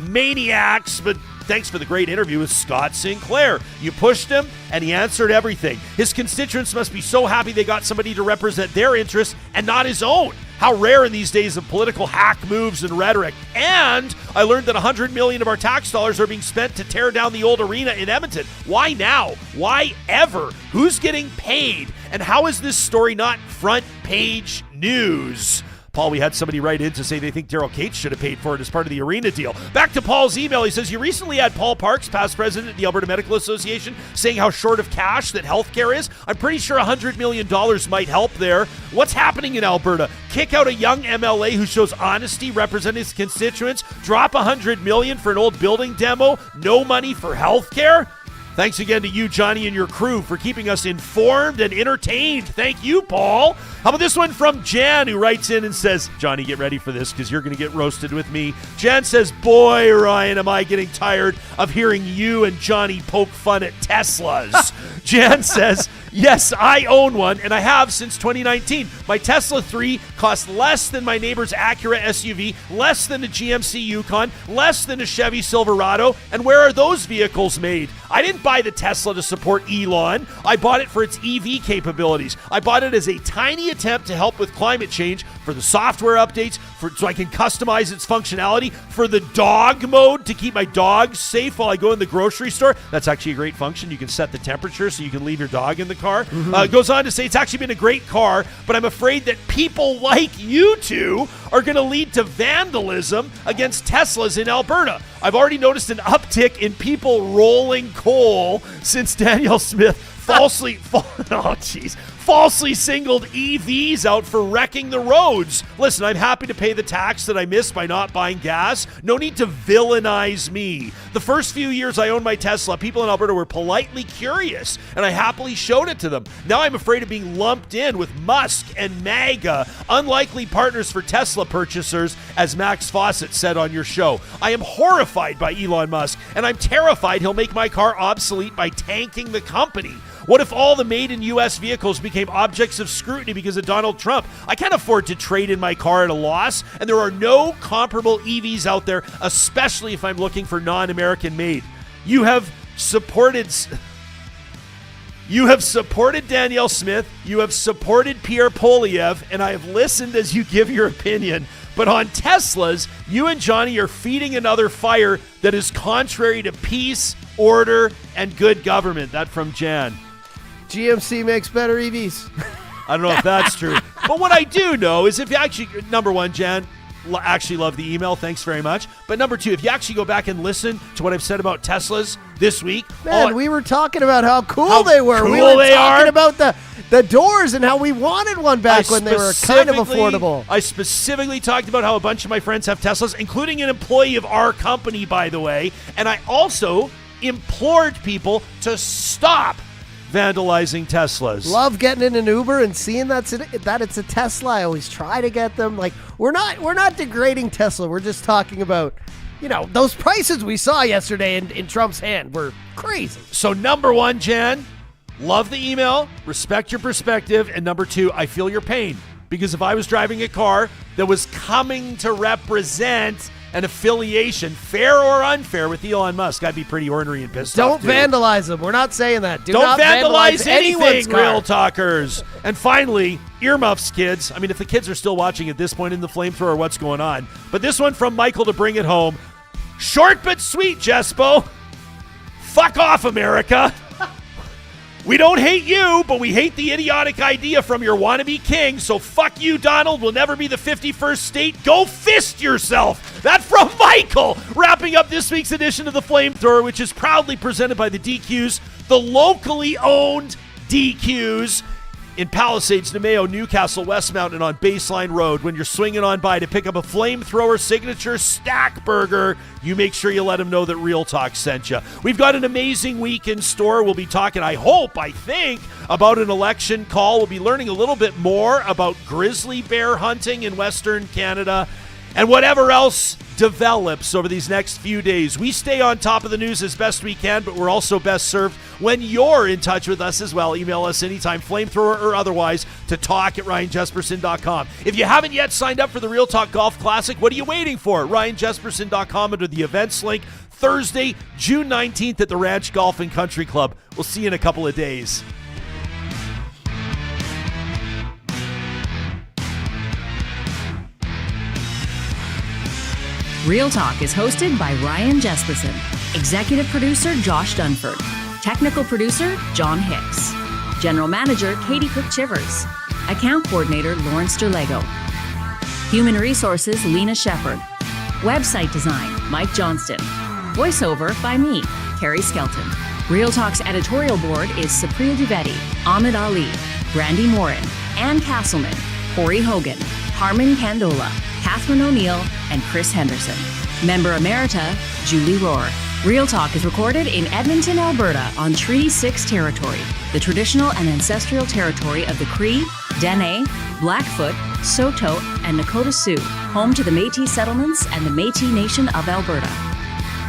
maniacs, but thanks for the great interview with Scott Sinclair. You pushed him, and he answered everything. His constituents must be so happy they got somebody to represent their interests and not his own. How rare in these days of political hack moves and rhetoric. And I learned that $100 million of our tax dollars are being spent to tear down the old arena in Edmonton. Why now? Why ever? Who's getting paid? And how is this story not front page news? Paul, we had somebody write in to say they think Daryl Cates should have paid for it as part of the arena deal. Back to Paul's email. He says, you recently had Paul Parks, past president of the Alberta Medical Association, saying how short of cash that healthcare is. I'm pretty sure $100 million might help there. What's happening in Alberta? Kick out a young MLA who shows honesty representing his constituents? Drop $100 million for an old building demo? No money for healthcare? Thanks again to you, Johnny, and your crew for keeping us informed and entertained. Thank you, Paul. How about this one from Jan, who writes in and says, Johnny, get ready for this because you're going to get roasted with me. Jan says, boy, Ryan, am I getting tired of hearing you and Johnny poke fun at Teslas. Jan says, yes, I own one, and I have since 2019. My Tesla 3 costs less than my neighbor's Acura SUV, less than a GMC Yukon, less than a Chevy Silverado. And where are those vehicles made? I didn't buy the Tesla to support Elon. I bought it for its EV capabilities. I bought it as a tiny attempt to help with climate change, for the software updates, so I can customize its functionality, for the dog mode to keep my dog safe while I go in the grocery store. That's actually a great function. You can set the temperature so you can leave your dog in the car. It goes on to say it's actually been a great car, but I'm afraid that people like you two are going to lead to vandalism against Teslas in Alberta. I've already noticed an uptick in people rolling coal since Danielle Smith falsely singled EVs out for wrecking the roads. Listen, I'm happy to pay the tax that I missed by not buying gas. No need to villainize me. The first few years I owned my Tesla, people in Alberta were politely curious, and I happily showed it to them. Now I'm afraid of being lumped in with Musk and MAGA, unlikely partners for Tesla purchasers, as Max Fawcett said on your show. I am horrified by Elon Musk, and I'm terrified he'll make my car obsolete by tanking the company. What if all the made-in-U.S. vehicles became objects of scrutiny because of Donald Trump? I can't afford to trade in my car at a loss, and there are no comparable EVs out there, especially if I'm looking for non-American made. You have supported Danielle Smith, you have supported Pierre Polyev, and I have listened as you give your opinion. But on Teslas, you and Johnny are feeding another fire that is contrary to peace, order, and good government. That from Jan. GMC makes better EVs. I don't know if that's true. But what I do know is if you actually, number one, Jan, actually love the email. Thanks very much. But number two, if you actually go back and listen to what I've said about Teslas this week. Man, we were talking about how cool they were. Cool we were talking are. about the doors and how we wanted one back when they were kind of affordable. I specifically talked about how a bunch of my friends have Teslas, including an employee of our company, by the way. And I also implored people to stop vandalizing Teslas. Love getting in an Uber and seeing that it's a Tesla. I always try to get them. Like, we're not degrading Tesla. We're just talking about, those prices we saw yesterday in Trump's hand were crazy. So number one, Jan, love the email, respect your perspective, and number two, I feel your pain. Because if I was driving a car that was coming to represent an affiliation, fair or unfair, with Elon Musk, I'd be pretty ornery and pissed off. Don't vandalize them. We're not saying that. Don't vandalize anything, car. Real Talkers. And finally, earmuffs, kids. I mean, if the kids are still watching at this point in the Flamethrower, what's going on? But this one from Michael to bring it home. Short but sweet, Jespo. Fuck off, America. We don't hate you, but we hate the idiotic idea from your wannabe king. So fuck you, Donald. We'll never be the 51st state. Go fist yourself. That from Michael. Wrapping up this week's edition of the Flamethrower, which is proudly presented by the DQs, the locally owned DQs in Palisades, Nemeo, Newcastle, Westmount, and on Baseline Road. When you're swinging on by to pick up a Flamethrower signature stack burger, you make sure you let them know that Real Talk sent you. We've got an amazing week in store. We'll be talking, I think, about an election call. We'll be learning a little bit more about grizzly bear hunting in Western Canada and whatever else develops over these next few days. We stay on top of the news as best we can, but we're also best served when you're in touch with us as well. Email us anytime, Flamethrower or otherwise, to talk@ryanjesperson.com. If you haven't yet signed up for the Real Talk Golf Classic, what are you waiting for? ryanjesperson.com under the events link. Thursday, June 19th at the Ranch Golf and Country Club. We'll see you in a couple of days. Real Talk is hosted by Ryan Jesperson. Executive producer Josh Dunford. Technical producer John Hicks. General manager Katie Cook-Chivers. Account coordinator Lawrence Derlego. Human Resources, Lena Shepard. Website design, Mike Johnston. Voiceover by me, Carrie Skelton. Real Talk's editorial board is Supriya Dwivedi, Ahmed Ali, Brandy Morin, Ann Castleman, Corey Hogan, Harman Candola, Catherine O'Neill, and Chris Henderson. Member Emerita, Julie Rohr. Real Talk is recorded in Edmonton, Alberta on Treaty 6 territory, the traditional and ancestral territory of the Cree, Dene, Blackfoot, Saulteaux, and Nakota Sioux, home to the Métis settlements and the Métis Nation of Alberta.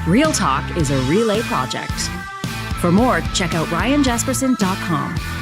Real Talk is a relay project. For more, check out ryanjesperson.com.